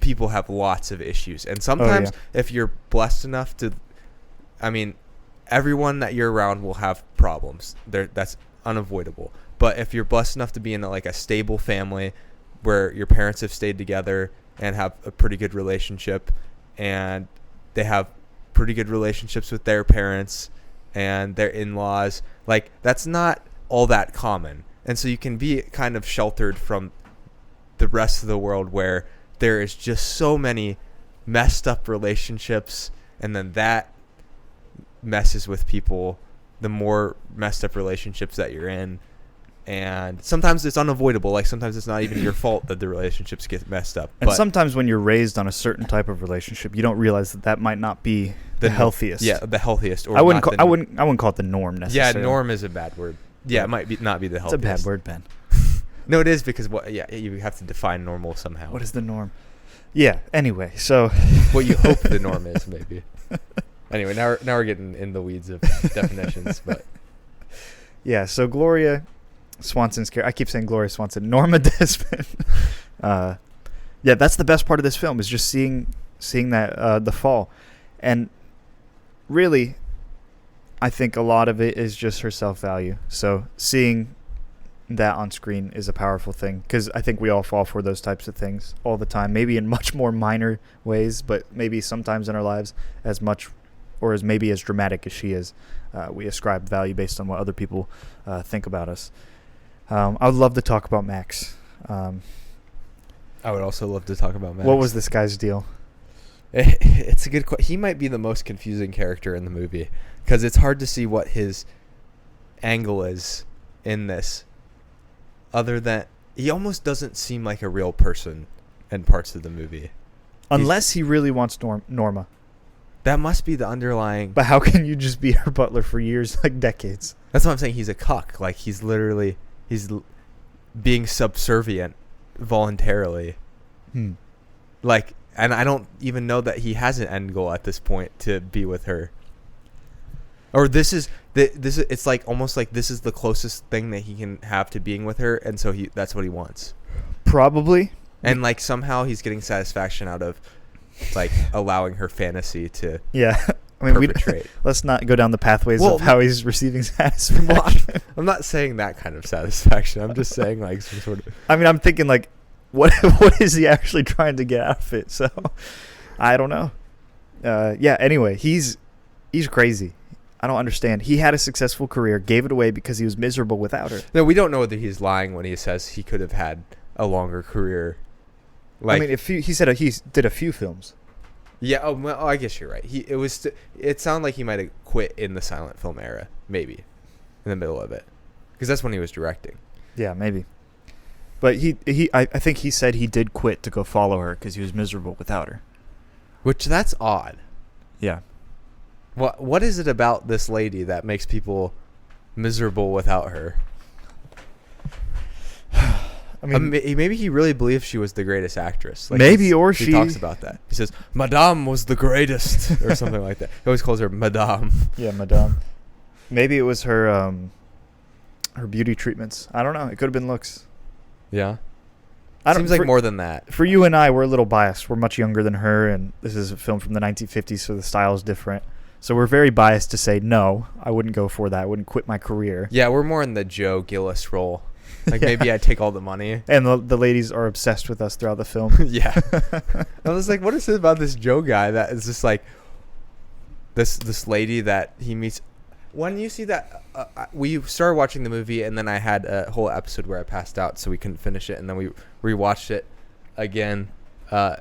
Speaker 2: people have lots of issues, and sometimes if you're blessed enough to, everyone that you're around will have problems. That's unavoidable. But if you're blessed enough to be in a stable family where your parents have stayed together and have a pretty good relationship, and they have pretty good relationships with their parents and their in-laws, that's not all that common. And so you can be kind of sheltered from the rest of the world where there is just so many messed up relationships, and then that messes with people, the more messed up relationships that you're in. And sometimes it's unavoidable. Sometimes it's not even your fault that the relationships get messed up.
Speaker 1: And sometimes when you're raised on a certain type of relationship, you don't realize that might not be the healthiest.
Speaker 2: Yeah, the healthiest. Or
Speaker 1: I wouldn't call it the norm necessarily.
Speaker 2: Yeah, norm is a bad word. Yeah, it might not be the healthiest.
Speaker 1: It's a bad word, Ben.
Speaker 2: No, it is, because you have to define normal somehow.
Speaker 1: What is the norm? Yeah. Anyway, so
Speaker 2: what you hope the norm is, maybe. Anyway, now we're getting in the weeds of definitions, but
Speaker 1: yeah. So Gloria Swanson's character. I keep saying Gloria Swanson. Norma Desmond. Yeah, that's the best part of this film is just seeing that the fall, and really, I think a lot of it is just her self-value. So seeing that on screen is a powerful thing, because I think we all fall for those types of things all the time, maybe in much more minor ways, but maybe sometimes in our lives as much or as maybe as dramatic as she is. We ascribe value based on what other people think about us. I would love to talk about Max.
Speaker 2: I would also love to talk about Max.
Speaker 1: What was this guy's deal?
Speaker 2: It's a good question. He might be the most confusing character in the movie, because it's hard to see what his angle is in this, other than he almost doesn't seem like a real person in parts of the movie.
Speaker 1: Unless he really wants Norma.
Speaker 2: That must be the underlying...
Speaker 1: But how can you just be her butler for years, decades?
Speaker 2: That's what I'm saying. He's a cuck. He's being subservient voluntarily.
Speaker 1: And
Speaker 2: I don't even know that he has an end goal at this point to be with her. Or this is it's almost like this is the closest thing that he can have to being with her, and so that's what he wants.
Speaker 1: Probably.
Speaker 2: And somehow he's getting satisfaction out of allowing her fantasy to perpetrate.
Speaker 1: Let's not go down the pathways of how he's receiving satisfaction.
Speaker 2: Well, I'm not saying that kind of satisfaction. I'm just saying some sort of...
Speaker 1: I'm thinking what is he actually trying to get out of it? So I don't know. Anyway, he's crazy. I don't understand. He had a successful career, gave it away because he was miserable without her.
Speaker 2: No, we don't know whether he's lying when he says he could have had a longer career.
Speaker 1: If he said he did a few films.
Speaker 2: Yeah, I guess you're right. It sounded like he might have quit in the silent film era, maybe, in the middle of it, because that's when he was directing.
Speaker 1: Yeah, maybe. But I think he said he did quit to go follow her because he was miserable without her.
Speaker 2: Which, that's odd.
Speaker 1: Yeah.
Speaker 2: What is it about this lady that makes people miserable without her?
Speaker 1: I mean,
Speaker 2: maybe he really believes she was the greatest actress. Like
Speaker 1: maybe,
Speaker 2: he talks about that. He says, Madame was the greatest, or something like that. He always calls her Madame.
Speaker 1: Yeah, Madame. Maybe it was her beauty treatments. I don't know. It could have been looks.
Speaker 2: Yeah.
Speaker 1: Seems
Speaker 2: like more than that.
Speaker 1: For you and I, we're a little biased. We're much younger than her, and this is a film from the 1950s, so the style is different. So we're very biased to say, no, I wouldn't go for that. I wouldn't quit my career.
Speaker 2: Yeah, we're more in the Joe Gillis role. Like,
Speaker 1: Yeah.
Speaker 2: maybe I'd take all the money.
Speaker 1: And the ladies are obsessed with us throughout the film.
Speaker 2: Yeah. I was like, what is it about this Joe guy that is just like this lady that he meets? When you see that, we started watching the movie, and then I had a whole episode where I passed out, so we couldn't finish it, and then we rewatched it again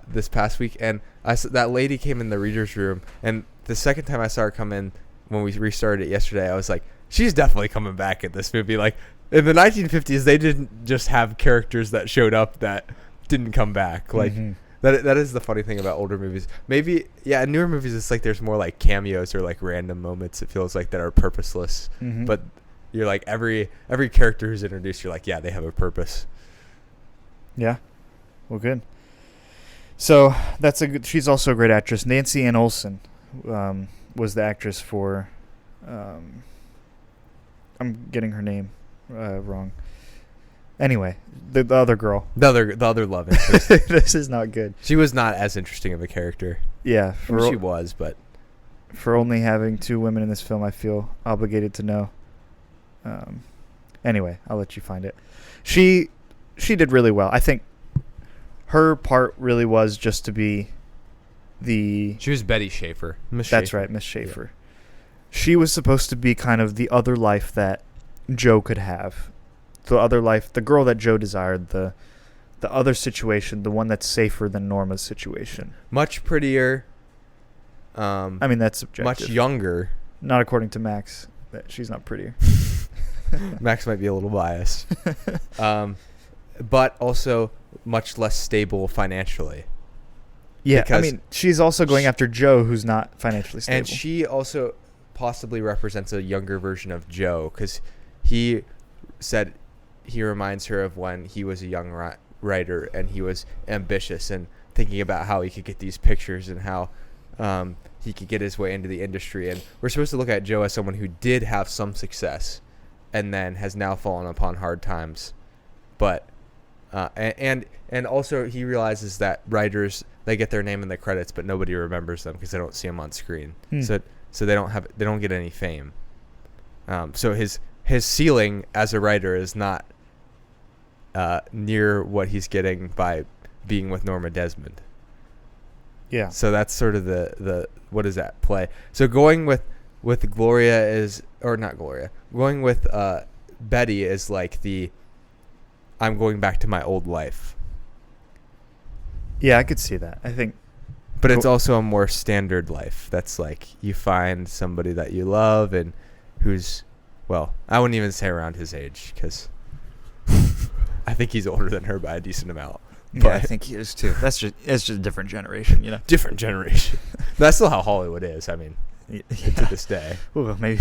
Speaker 2: this past week, and that lady came in the reader's room, and the second time I saw her come in when we restarted it yesterday, I was like, she's definitely coming back in this movie. Like, in the 1950s, they didn't just have characters that showed up that didn't come back. Like, that is the funny thing about older movies. Maybe, yeah, in newer movies, it's like there's more like cameos or like random moments, it feels like, that are purposeless. But you're like, every character who's introduced, you're like, yeah, they have a purpose.
Speaker 1: Yeah. Well, good. So she's also a great actress. Nancy Ann Olsen was the actress for, I'm getting her name wrong. Anyway, the other girl.
Speaker 2: The other love interest.
Speaker 1: This is not good.
Speaker 2: She was not as interesting of a character.
Speaker 1: Yeah.
Speaker 2: She was, but.
Speaker 1: For only having two women in this film, I feel obligated to know. Anyway, I'll let you find it. She did really well. I think her part really was just to be
Speaker 2: She was Betty Schaefer.
Speaker 1: That's right, Miss Schaefer. Yeah. She was supposed to be kind of the other life that Joe could have. The other life, the girl that Joe desired, the other situation, the one that's safer than Norma's situation.
Speaker 2: Much prettier.
Speaker 1: I mean, that's subjective.
Speaker 2: Much younger.
Speaker 1: Not according to Max. She's not prettier.
Speaker 2: Max might be a little biased. But also much less stable financially.
Speaker 1: Yeah, I mean, she's also going after Joe, who's not financially stable.
Speaker 2: And she also possibly represents a younger version of Joe, because he said he reminds her of when he was a young writer and he was ambitious and thinking about how he could get these pictures and how he could get his way into the industry. And we're supposed to look at Joe as someone who did have some success and then has now fallen upon hard times. But and also he realizes that writers, they get their name in the credits, but nobody remembers them because they don't see them on screen. So they don't get any fame. So his ceiling as a writer is not near what he's getting by being with Norma Desmond.
Speaker 1: Yeah.
Speaker 2: So that's sort of the what is that play? So going with Gloria is, or not Gloria, going with Betty is like I'm going back to my old life.
Speaker 1: Yeah, I could see that. I think.
Speaker 2: But it's also a more standard life. That's like you find somebody that you love and who's, well, I wouldn't even say around his age, because I think he's older than her by a decent amount.
Speaker 1: But yeah, I think he is too. It's just a different generation, you know.
Speaker 2: Different generation. That's still how Hollywood is. I mean, to this day.
Speaker 1: Ooh, maybe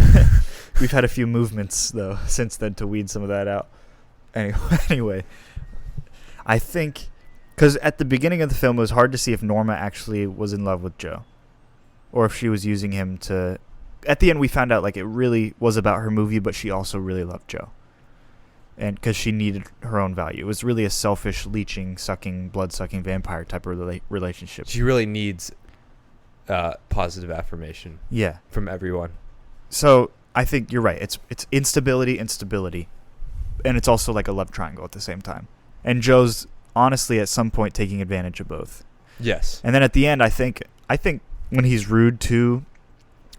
Speaker 1: we've had a few movements though since then to weed some of that out. Anyway, I think because at the beginning of the film, it was hard to see if Norma actually was in love with Joe, or if she was using him to. At the end, we found out like it really was about her movie, but she also really loved Joe. And because she needed her own value. It was really a selfish, leeching, sucking, blood-sucking vampire type of relationship.
Speaker 2: She really needs positive affirmation.
Speaker 1: Yeah.
Speaker 2: From everyone.
Speaker 1: So I think you're right. It's instability and stability. And it's also like a love triangle at the same time. And Joe's honestly at some point taking advantage of both.
Speaker 2: Yes.
Speaker 1: And then at the end, I think when he's rude to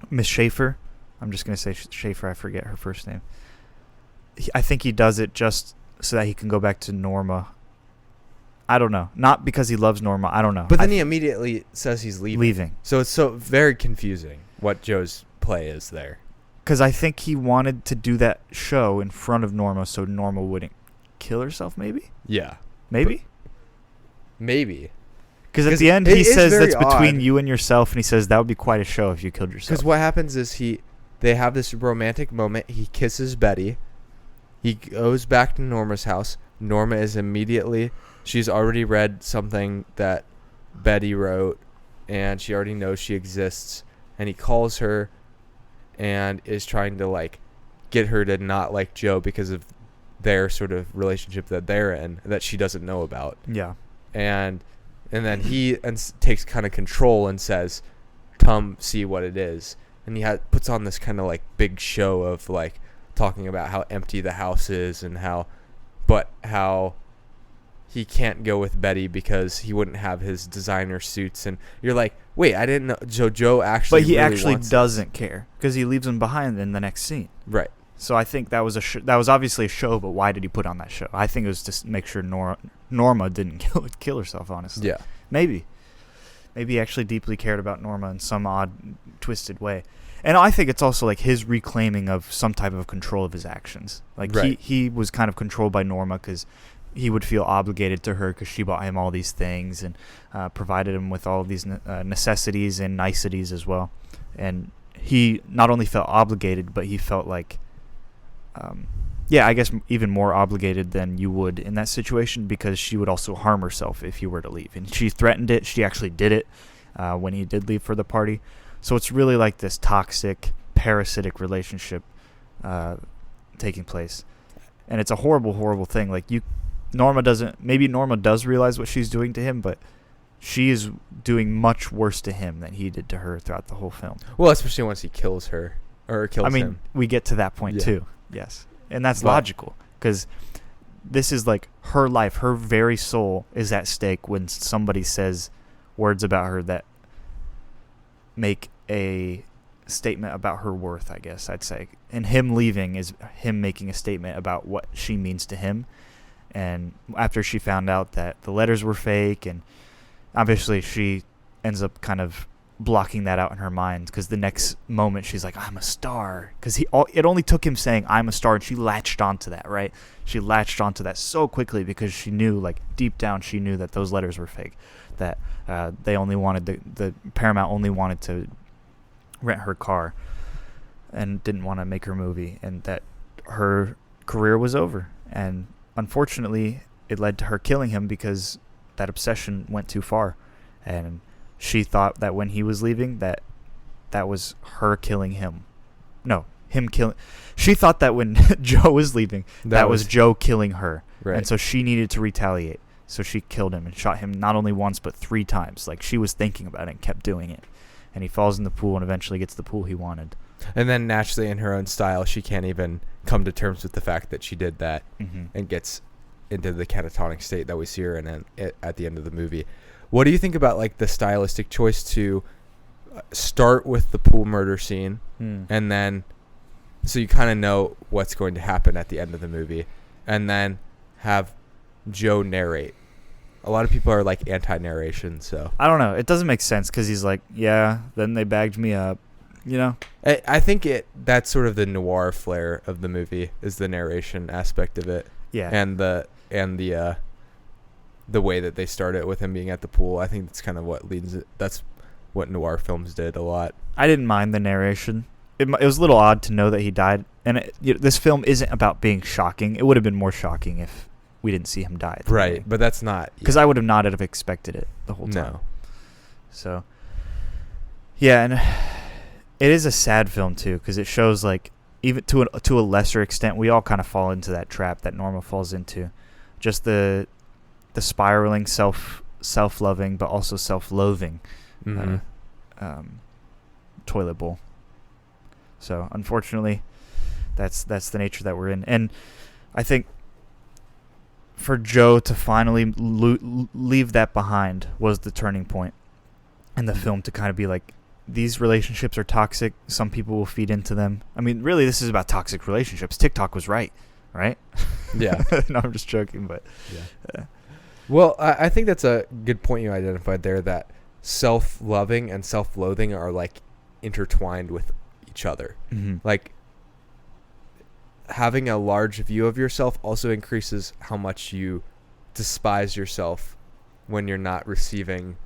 Speaker 1: Miss Schaefer, I'm just going to say Schaefer, I forget her first name. I think he does it just so that he can go back to Norma. I don't know. Not because he loves Norma. I don't know.
Speaker 2: But then he immediately says he's leaving. So it's so very confusing what Joe's play is there.
Speaker 1: Because I think he wanted to do that show in front of Norma so Norma wouldn't kill herself, maybe?
Speaker 2: Yeah.
Speaker 1: Maybe?
Speaker 2: Maybe.
Speaker 1: Because at the end, he says
Speaker 2: very
Speaker 1: that's between
Speaker 2: odd.
Speaker 1: you and yourself, and he says that would be quite a show if you killed yourself.
Speaker 2: Because what happens is they have this romantic moment. He kisses Betty. He goes back to Norma's house. Norma is immediately, she's already read something that Betty wrote, and she already knows she exists. And he calls her and is trying to, like, get her to not like Joe because of their sort of relationship that they're in that she doesn't know about.
Speaker 1: Yeah.
Speaker 2: And then he takes kind of control and says, come see what it is. And he puts on this kind of like big show of like talking about how empty the house is and how he can't go with Betty because he wouldn't have his designer suits. And you're like, wait, I didn't know. Joe actually
Speaker 1: But he
Speaker 2: really
Speaker 1: actually
Speaker 2: wants
Speaker 1: doesn't care because he leaves him behind in the next scene.
Speaker 2: Right.
Speaker 1: So I think that was that was obviously a show, but why did he put on that show? I think it was to make sure Norma didn't kill herself, honestly.
Speaker 2: Yeah.
Speaker 1: Maybe he actually deeply cared about Norma in some odd, twisted way. And I think it's also like his reclaiming of some type of control of his actions. Like
Speaker 2: Right.
Speaker 1: he was kind of controlled by Norma because he would feel obligated to her because she bought him all these things and provided him with all of these necessities and niceties as well. And he not only felt obligated, but he felt like, I guess even more obligated than you would in that situation because she would also harm herself if you were to leave. And she threatened it. She actually did it when he did leave for the party. So it's really like this toxic, parasitic relationship taking place. And it's a horrible, horrible thing. Like Norma does realize what she's doing to him, but she is doing much worse to him than he did to her throughout the whole film.
Speaker 2: Well, especially once he kills her or kills him.
Speaker 1: We get to that point too. Yes. And that's logical because this is like her life. Her very soul is at stake when somebody says words about her that make a statement about her worth, I guess I'd say. And him leaving is him making a statement about what she means to him. And after she found out that the letters were fake, and obviously she ends up kind of blocking that out in her mind because the next moment she's like, I'm a star. Because it only took him saying I'm a star, and she latched onto that, right? She latched onto that so quickly because she knew, like deep down, she knew that those letters were fake. That they only wanted the Paramount only wanted to rent her car and didn't want to make her movie, and that her career was over. And unfortunately, it led to her killing him because that obsession went too far, and she thought that when he was leaving that was her killing him. No, him killing. She thought that when Joe was leaving, that was Joe killing her.
Speaker 2: Right.
Speaker 1: And so she needed to retaliate. So she killed him and shot him not only once but 3 times. Like, she was thinking about it and kept doing it. And he falls in the pool and eventually gets the pool he wanted.
Speaker 2: And then naturally, in her own style, she can't even come to terms with the fact that she did that, and gets into the catatonic state that we see her in at the end of the movie. What do you think about like the stylistic choice to start with the pool murder scene, and then so you kind of know what's going to happen at the end of the movie, and then have Joe narrate? A lot of people are like anti-narration, so
Speaker 1: I don't know. It doesn't make sense because he's like, yeah, then they bagged me up, you know?
Speaker 2: I think that's sort of the noir flair of the movie, is the narration aspect of it.
Speaker 1: Yeah.
Speaker 2: And the way that they start it with him being at the pool. I think that's kind of what leads it. That's what noir films did a lot.
Speaker 1: I didn't mind the narration. It was a little odd to know that he died. And this film isn't about being shocking. It would have been more shocking if we didn't see him die.
Speaker 2: Right, but that's not.
Speaker 1: Because I would have not have expected it the whole time.
Speaker 2: No.
Speaker 1: So, yeah, and it is a sad film too because it shows like even to a lesser extent we all kind of fall into that trap that Norma falls into, just the spiraling self-loving but also self-loathing toilet bowl. So unfortunately, that's the nature that we're in, and I think for Joe to finally leave that behind was the turning point in the film to kind of be like, these relationships are toxic. Some people will feed into them. I mean, really, this is about toxic relationships. TikTok was right?
Speaker 2: Yeah.
Speaker 1: No, I'm just joking, but
Speaker 2: yeah. Well, I think that's a good point you identified there, that self-loving and self-loathing are like intertwined with each other. Like, having a large view of yourself also increases how much you despise yourself when you're not receiving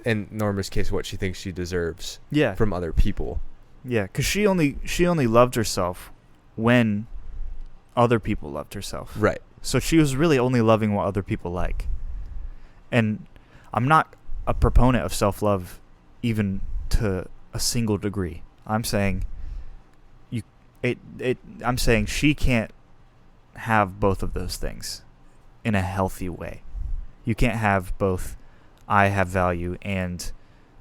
Speaker 2: in Norma's case, what she thinks she deserves
Speaker 1: Yeah.
Speaker 2: from other people.
Speaker 1: Yeah, because she only loved herself when other people loved herself.
Speaker 2: Right.
Speaker 1: So she was really only loving what other people like. And I'm not a proponent of self-love even to a single degree. I'm saying I'm saying she can't have both of those things in a healthy way. You can't have both I have value and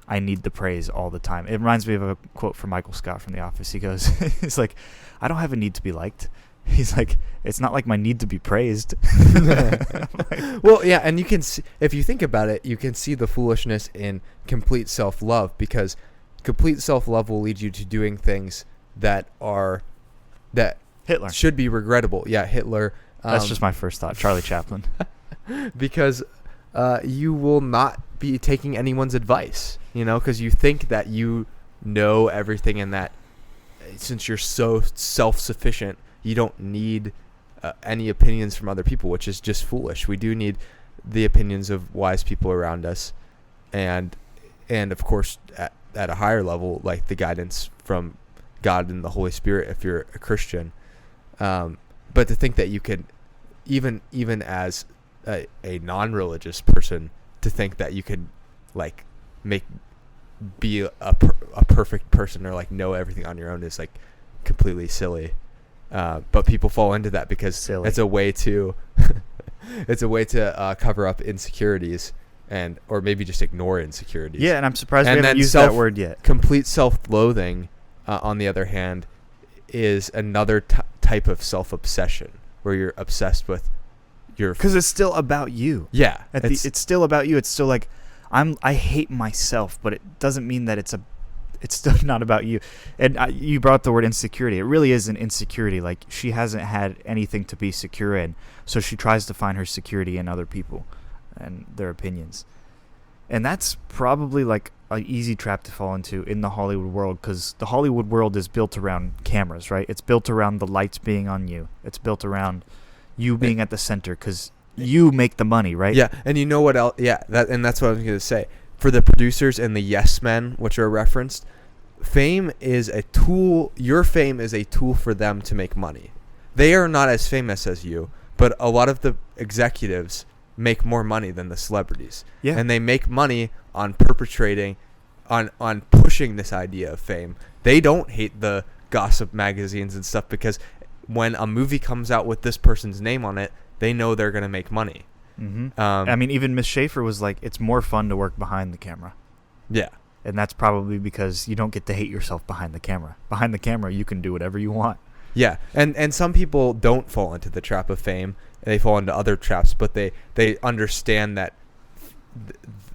Speaker 1: I need the praise all the time. It reminds me of a quote from Michael Scott from The Office. He goes, he's like, I don't have a need to be liked. He's like, it's not like my need to be praised.
Speaker 2: Well, yeah, and you can see, if you think about it, you can see the foolishness in complete self-love, because complete self-love will lead you to doing things that
Speaker 1: Hitler
Speaker 2: should be regrettable. Yeah, Hitler.
Speaker 1: That's just my first thought. Charlie Chaplin.
Speaker 2: Because you will not be taking anyone's advice, because you think that you know everything, and that since you're so self-sufficient, you don't need any opinions from other people, which is just foolish. We do need the opinions of wise people around us, and of course at a higher level, like the guidance from God and the Holy Spirit if you're a Christian. But to think that you could, even as a non-religious person, to think that you could like be a perfect person or like know everything on your own is like completely silly. But people fall into that because it's a way to cover up insecurities or maybe just ignore insecurities.
Speaker 1: Yeah, and I'm surprised we haven't used that word yet.
Speaker 2: Complete self-loathing, on the other hand, is another type of self-obsession where you're obsessed with your...
Speaker 1: Because it's still about you.
Speaker 2: Yeah.
Speaker 1: It's still about you. It's still like, I hate myself, but it doesn't mean that it's still not about you. And you brought up the word insecurity. It really is an insecurity. Like, she hasn't had anything to be secure in, so she tries to find her security in other people and their opinions. And that's probably like an easy trap to fall into in the Hollywood world, because the Hollywood world is built around cameras, right? It's built around the lights being on you. It's built around you being at the center, because you make the money, right?
Speaker 2: Yeah, and you know what else? Yeah, that's what I was going to say. For the producers and the yes men, which are referenced, fame is a tool. Your fame is a tool for them to make money. They are not as famous as you, but a lot of the executives make more money than the celebrities.
Speaker 1: Yeah.
Speaker 2: And they make money on perpetrating, on pushing this idea of fame. They don't hate the gossip magazines and stuff, because when a movie comes out with this person's name on it, they know they're going to make money.
Speaker 1: Mm-hmm. I mean, even Miss Schaefer was like, it's more fun to work behind the camera.
Speaker 2: Yeah.
Speaker 1: And that's probably because you don't get to hate yourself behind the camera. Behind the camera, you can do whatever you want.
Speaker 2: Yeah, and some people don't fall into the trap of fame. They fall into other traps, but they understand that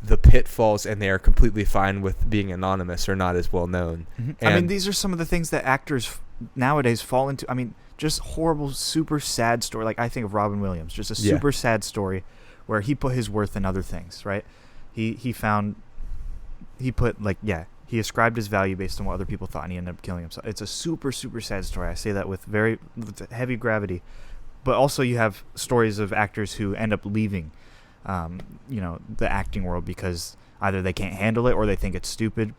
Speaker 2: the pitfalls, and they are completely fine with being anonymous or not as well known.
Speaker 1: Mm-hmm. I mean, these are some of the things that actors nowadays fall into. I mean, just horrible, super sad story. Like, I think of Robin Williams, just a super sad story where he put his worth in other things, right? He ascribed his value based on what other people thought, and he ended up killing himself. It's a super, super sad story. I say that with heavy gravity. But also you have stories of actors who end up leaving, the acting world because either they can't handle it or they think it's stupid.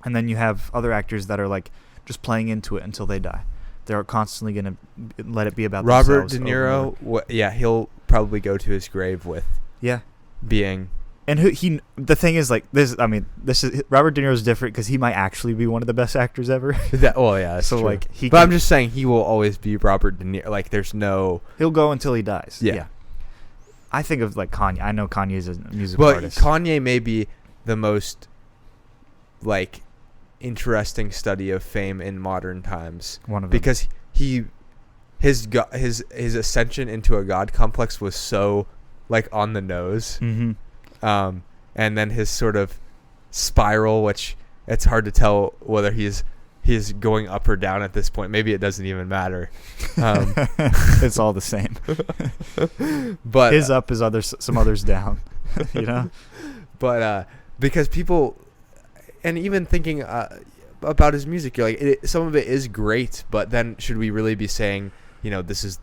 Speaker 1: And then you have other actors that are like just playing into it until they die. They're constantly going to let it be about
Speaker 2: Robert
Speaker 1: themselves.
Speaker 2: De Niro, he'll probably go to his grave with being...
Speaker 1: And the thing is, like, this is Robert De Niro's different because he might actually be one of the best actors ever.
Speaker 2: That's
Speaker 1: so
Speaker 2: true.
Speaker 1: Like,
Speaker 2: I'm just saying he will always be Robert De Niro. Like, there's no...
Speaker 1: He'll go until he dies.
Speaker 2: Yeah.
Speaker 1: I think of like Kanye. I know Kanye's a musical artist.
Speaker 2: Kanye may be the most like interesting study of fame in modern times.
Speaker 1: One of them.
Speaker 2: Because his ascension into a god complex was so like on the nose.
Speaker 1: Mm-hmm.
Speaker 2: And then his sort of spiral, which it's hard to tell whether he's going up or down at this point. Maybe it doesn't even matter.
Speaker 1: It's all the same.
Speaker 2: But
Speaker 1: his up is some others down.
Speaker 2: But because people, and even thinking about his music, you're like, some of it is great, but then should we really be saying, this is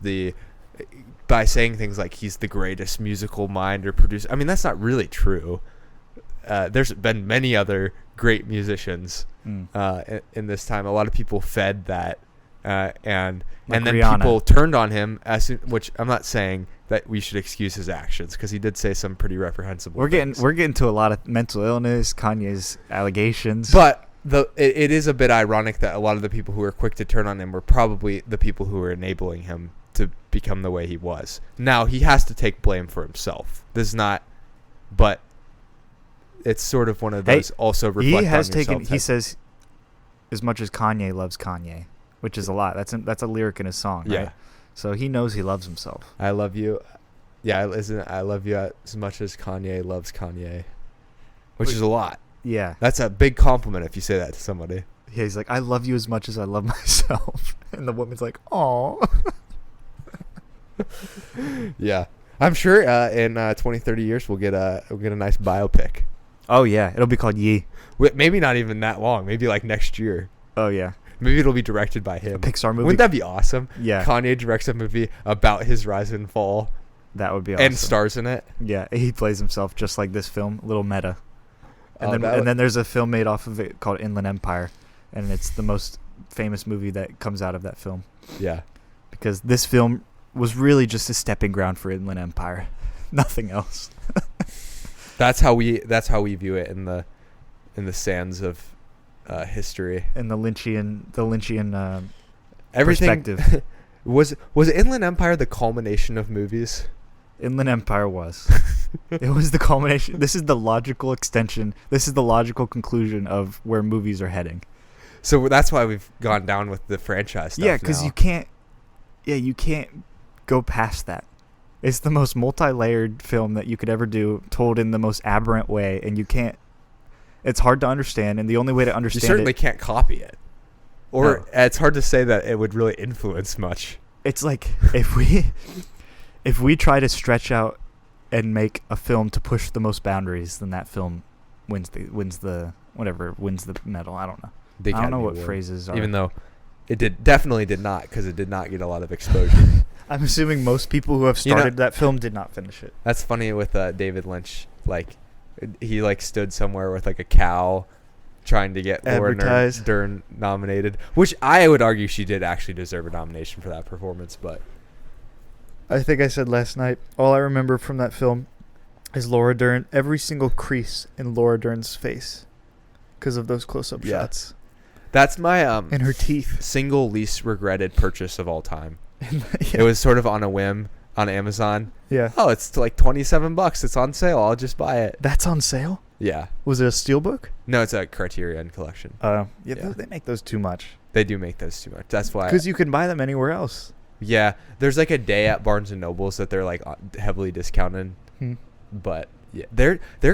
Speaker 2: by saying things like he's the greatest musical mind or producer? I mean, that's not really true. there's been many other great musicians in this time. A lot of people fed that, and then
Speaker 1: Rihanna.
Speaker 2: people turned on him. Which I'm not saying that we should excuse his actions, because he did say some pretty reprehensible.
Speaker 1: We're
Speaker 2: things.
Speaker 1: getting to a lot of mental illness, Kanye's allegations.
Speaker 2: But it is a bit ironic that a lot of the people who were quick to turn on him were probably the people who were enabling him to become the way he was. Now, he has to take blame for himself. This is not, but it's sort of one of those also reflect on yourself.
Speaker 1: He says, as much as Kanye loves Kanye, which is a lot. That's a lyric in his song, right?
Speaker 2: Yeah.
Speaker 1: So he knows he loves himself.
Speaker 2: I love you. Yeah, I love you as much as Kanye loves Kanye, which is a lot.
Speaker 1: Yeah.
Speaker 2: That's a big compliment if you say that to somebody.
Speaker 1: Yeah, he's like, I love you as much as I love myself. And the woman's like, aw.
Speaker 2: Yeah. I'm sure in 20, 30 years we'll get a nice biopic.
Speaker 1: Oh, yeah. It'll be called Ye.
Speaker 2: Maybe not even that long. Maybe like next year.
Speaker 1: Oh, yeah.
Speaker 2: Maybe it'll be directed by him.
Speaker 1: A Pixar movie.
Speaker 2: Wouldn't that be awesome?
Speaker 1: Yeah.
Speaker 2: Kanye directs a movie about his rise and fall.
Speaker 1: That would be awesome.
Speaker 2: And stars in it.
Speaker 1: Yeah, he plays himself just like this film, a little meta. And then there's a film made off of it called Inland Empire, and it's the most famous movie that comes out of that film.
Speaker 2: Yeah.
Speaker 1: Because this film was really just a stepping ground for Inland Empire. Nothing else.
Speaker 2: That's how we view it in the sands of history.
Speaker 1: In the Lynchian
Speaker 2: Everything
Speaker 1: perspective.
Speaker 2: was Inland Empire the culmination of movies?
Speaker 1: Inland Empire was. It was the culmination. This is the logical extension. This is the logical conclusion of where movies are heading.
Speaker 2: So that's why we've gone down with the franchise stuff.
Speaker 1: Yeah, because you can't go past that. It's the most multi-layered film that you could ever do, told in the most aberrant way, and you can't. It's hard to understand, and the only way to understand
Speaker 2: you certainly can't copy it, or
Speaker 1: No.
Speaker 2: it's hard to say that it would really influence much.
Speaker 1: It's like if we try to stretch out and make a film to push the most boundaries, then that film wins the medal. I don't know. I don't know what phrases are.
Speaker 2: Even though it definitely did not, because it did not get a lot of exposure.
Speaker 1: I'm assuming most people who have started that film did not finish it.
Speaker 2: That's funny with David Lynch. Like, he stood somewhere with like a cow, trying to get Laura Dern nominated. Which I would argue she did actually deserve a nomination for that performance. But
Speaker 1: I think I said last night, all I remember from that film is Laura Dern, every single crease in Laura Dern's face, because of those close-up shots.
Speaker 2: That's my
Speaker 1: and her teeth.
Speaker 2: Single least regretted purchase of all time.
Speaker 1: Yeah.
Speaker 2: It was sort of on a whim on Amazon.
Speaker 1: Yeah.
Speaker 2: Oh, it's like $27. It's on sale. I'll just buy it.
Speaker 1: That's on sale?
Speaker 2: Yeah.
Speaker 1: Was it a steelbook?
Speaker 2: No, it's a Criterion collection.
Speaker 1: Yeah. They make those too much.
Speaker 2: They do make those too much. That's why.
Speaker 1: Because you can buy them anywhere else.
Speaker 2: Yeah. There's like a day at Barnes and Nobles that they're like heavily discounted. But yeah, they're like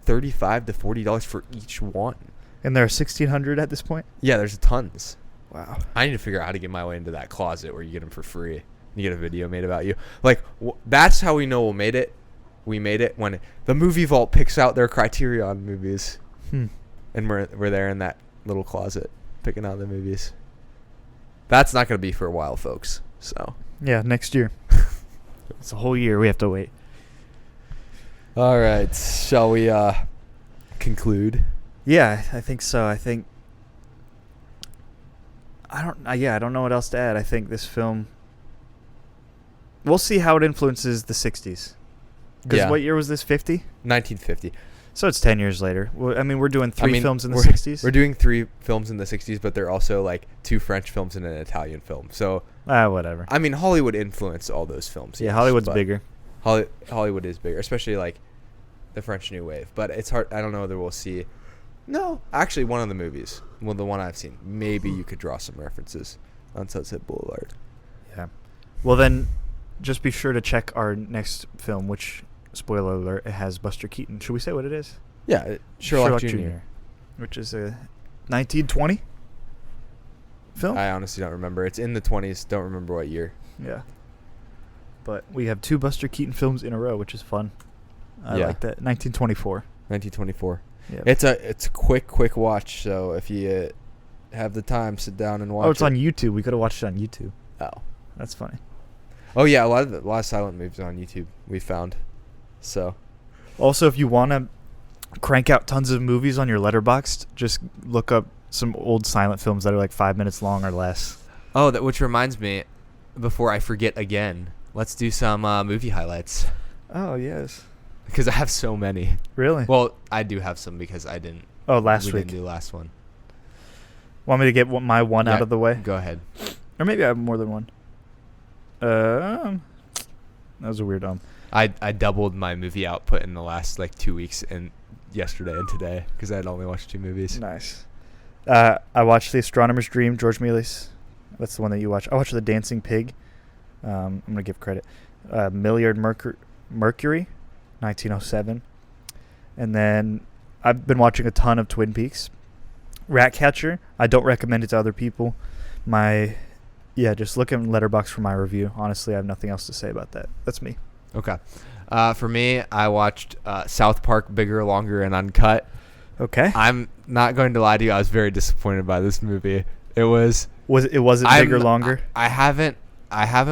Speaker 2: $35 to $40 for each one.
Speaker 1: And there are 1,600 at this point?
Speaker 2: Yeah, there's tons.
Speaker 1: Wow.
Speaker 2: I need to figure out how to get my way into that closet where you get them for free. You get a video made about you. Like, that's how we know we made it. We made it when the Movie Vault picks out their Criterion movies. And we're there in that little closet picking out the movies. That's not going to be for a while, folks. So
Speaker 1: yeah, next year. It's a whole year we have to wait.
Speaker 2: All right. Shall we conclude?
Speaker 1: Yeah, I think so. I don't know what else to add. I think this film, we'll see how it influences the 60s. Because what year was this, 50?
Speaker 2: 1950.
Speaker 1: So it's 10 years later. Well, I mean, we're doing three films in the 60s.
Speaker 2: We're doing 3 films in the 60s, but they're also like 2 French films and an Italian film. So
Speaker 1: whatever.
Speaker 2: I mean, Hollywood influenced all those films.
Speaker 1: Yeah,
Speaker 2: yes,
Speaker 1: Hollywood's bigger.
Speaker 2: Hollywood is bigger, especially like the French New Wave. But it's hard. I don't know whether we'll see. No, actually, one of the movies, well, the one I've seen, maybe you could draw some references on Sunset Boulevard. Yeah.
Speaker 1: Well, then, just be sure to check our next film, which, spoiler alert, it has Buster Keaton. Should we say what it is?
Speaker 2: Yeah, Sherlock Jr.
Speaker 1: Which is a 1920 film?
Speaker 2: I honestly don't remember. It's in the 20s. Don't remember what year.
Speaker 1: Yeah. But we have 2 Buster Keaton films in a row, which is fun. I like that. 1924.
Speaker 2: 1924.
Speaker 1: Yep.
Speaker 2: It's a quick watch. So if you have the time, sit down and watch it.
Speaker 1: Oh, it's on YouTube. We could have watched it on YouTube.
Speaker 2: Oh,
Speaker 1: that's funny.
Speaker 2: Oh yeah, a lot of silent movies on YouTube we found. So,
Speaker 1: also, if you want to crank out tons of movies on your Letterboxd. Just look up some old silent films that are like 5 minutes long or less.
Speaker 2: Oh, which reminds me, before I forget again, let's do some movie highlights.
Speaker 1: Oh, yes.
Speaker 2: Because I have so many.
Speaker 1: Really?
Speaker 2: Well, I do have some because I didn't.
Speaker 1: Oh,
Speaker 2: we
Speaker 1: last week.
Speaker 2: didn't do last one.
Speaker 1: Want me to get my one
Speaker 2: Yeah,
Speaker 1: out of the way?
Speaker 2: Go ahead.
Speaker 1: Or maybe I have more than one. That was a weird
Speaker 2: I doubled my movie output in the last like 2 weeks and yesterday and today because I had only watched 2 movies.
Speaker 1: Nice. I watched The Astronomer's Dream, George Mealy's. That's the one that you watch. I watched The Dancing Pig. I'm going to give credit. Milliard Mercury, 1907. And then I've been watching a ton of Twin Peaks. Ratcatcher, I don't recommend it to other people. Just look at Letterboxd for my review. Honestly, I have nothing else to say about that. That's me.
Speaker 2: Okay. For me, I watched South Park Bigger, Longer, and Uncut.
Speaker 1: Okay.
Speaker 2: I'm not going to lie to you. I was very disappointed by this movie. It wasn't
Speaker 1: bigger, longer?
Speaker 2: I haven't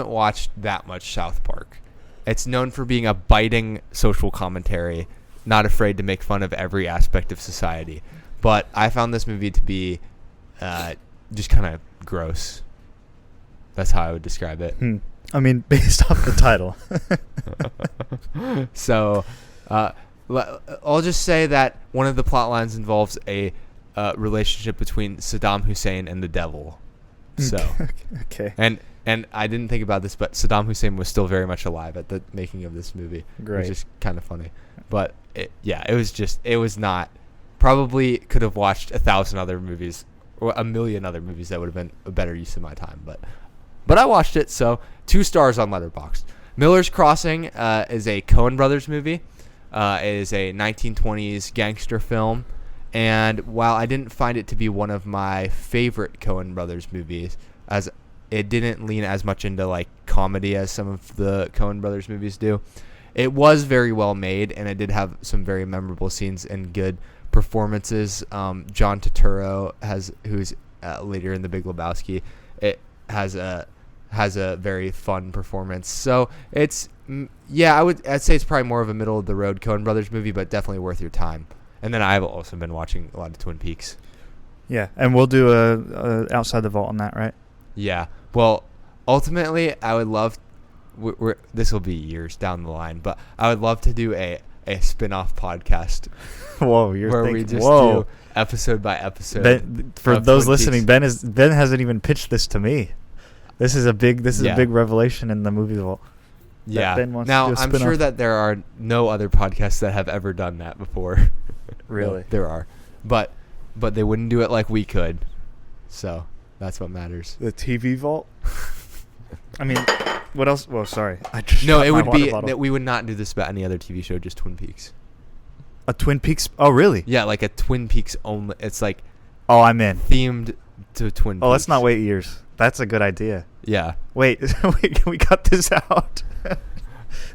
Speaker 2: watched that much South Park. It's known for being a biting social commentary, not afraid to make fun of every aspect of society. But I found this movie to be just kind of gross. That's how I would describe it.
Speaker 1: I mean, based off the title.
Speaker 2: So, I'll just say that one of the plot lines involves a relationship between Saddam Hussein and the devil. So,
Speaker 1: okay.
Speaker 2: And I didn't think about this, but Saddam Hussein was still very much alive at the making of this movie.
Speaker 1: Great.
Speaker 2: Which is kind of funny. But, it was not. Probably could have watched 1,000 other movies or 1,000,000 other movies that would have been a better use of my time. But I watched it, so 2 stars on Letterboxd. Miller's Crossing is a Coen Brothers movie. It is a 1920s gangster film. And while I didn't find it to be one of my favorite Coen Brothers movies, as it didn't lean as much into like comedy as some of the Coen Brothers movies do, it was very well made, and it did have some very memorable scenes and good performances. John Turturro who's later in The Big Lebowski, it has a very fun performance. So I'd say it's probably more of a middle of the road Coen Brothers movie, but definitely worth your time. And then I've also been watching a lot of Twin Peaks.
Speaker 1: Yeah, and we'll do a Outside the Vault on that, right?
Speaker 2: Yeah. Well, ultimately, I would love. This will be years down the line, but I would love to do a spin-off podcast.
Speaker 1: Whoa,
Speaker 2: we just do episode by episode.
Speaker 1: Ben, for those listening, Ben hasn't even pitched this to me. This is a big revelation in the movie vault.
Speaker 2: Yeah. Now I'm sure that there are no other podcasts that have ever done that before.
Speaker 1: Really?
Speaker 2: There are, but they wouldn't do it like we could. So that's what matters.
Speaker 1: The TV vault. I mean, what else? Well, sorry.
Speaker 2: It would be that we would not do this about any other TV show, just Twin Peaks.
Speaker 1: A Twin Peaks? Oh, really?
Speaker 2: Yeah, like a Twin Peaks only. It's like,
Speaker 1: oh, I'm in.
Speaker 2: Themed to Twin Peaks.
Speaker 1: Oh, let's not wait years. That's a good idea.
Speaker 2: Yeah.
Speaker 1: Wait, can we cut this out?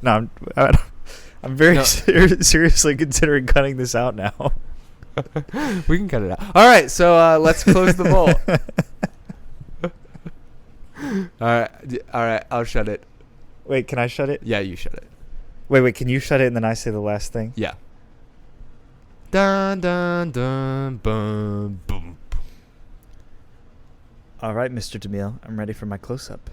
Speaker 1: No, I'm very seriously considering cutting this out now.
Speaker 2: We can cut it out. All right, so let's close the vault. All right, I'll shut it.
Speaker 1: Wait, can I shut it?
Speaker 2: Yeah, you shut it.
Speaker 1: Wait, can you shut it and then I say the last thing?
Speaker 2: Yeah. Dun dun dun boom boom.
Speaker 1: All right, Mr. DeMille, I'm ready for my close-up.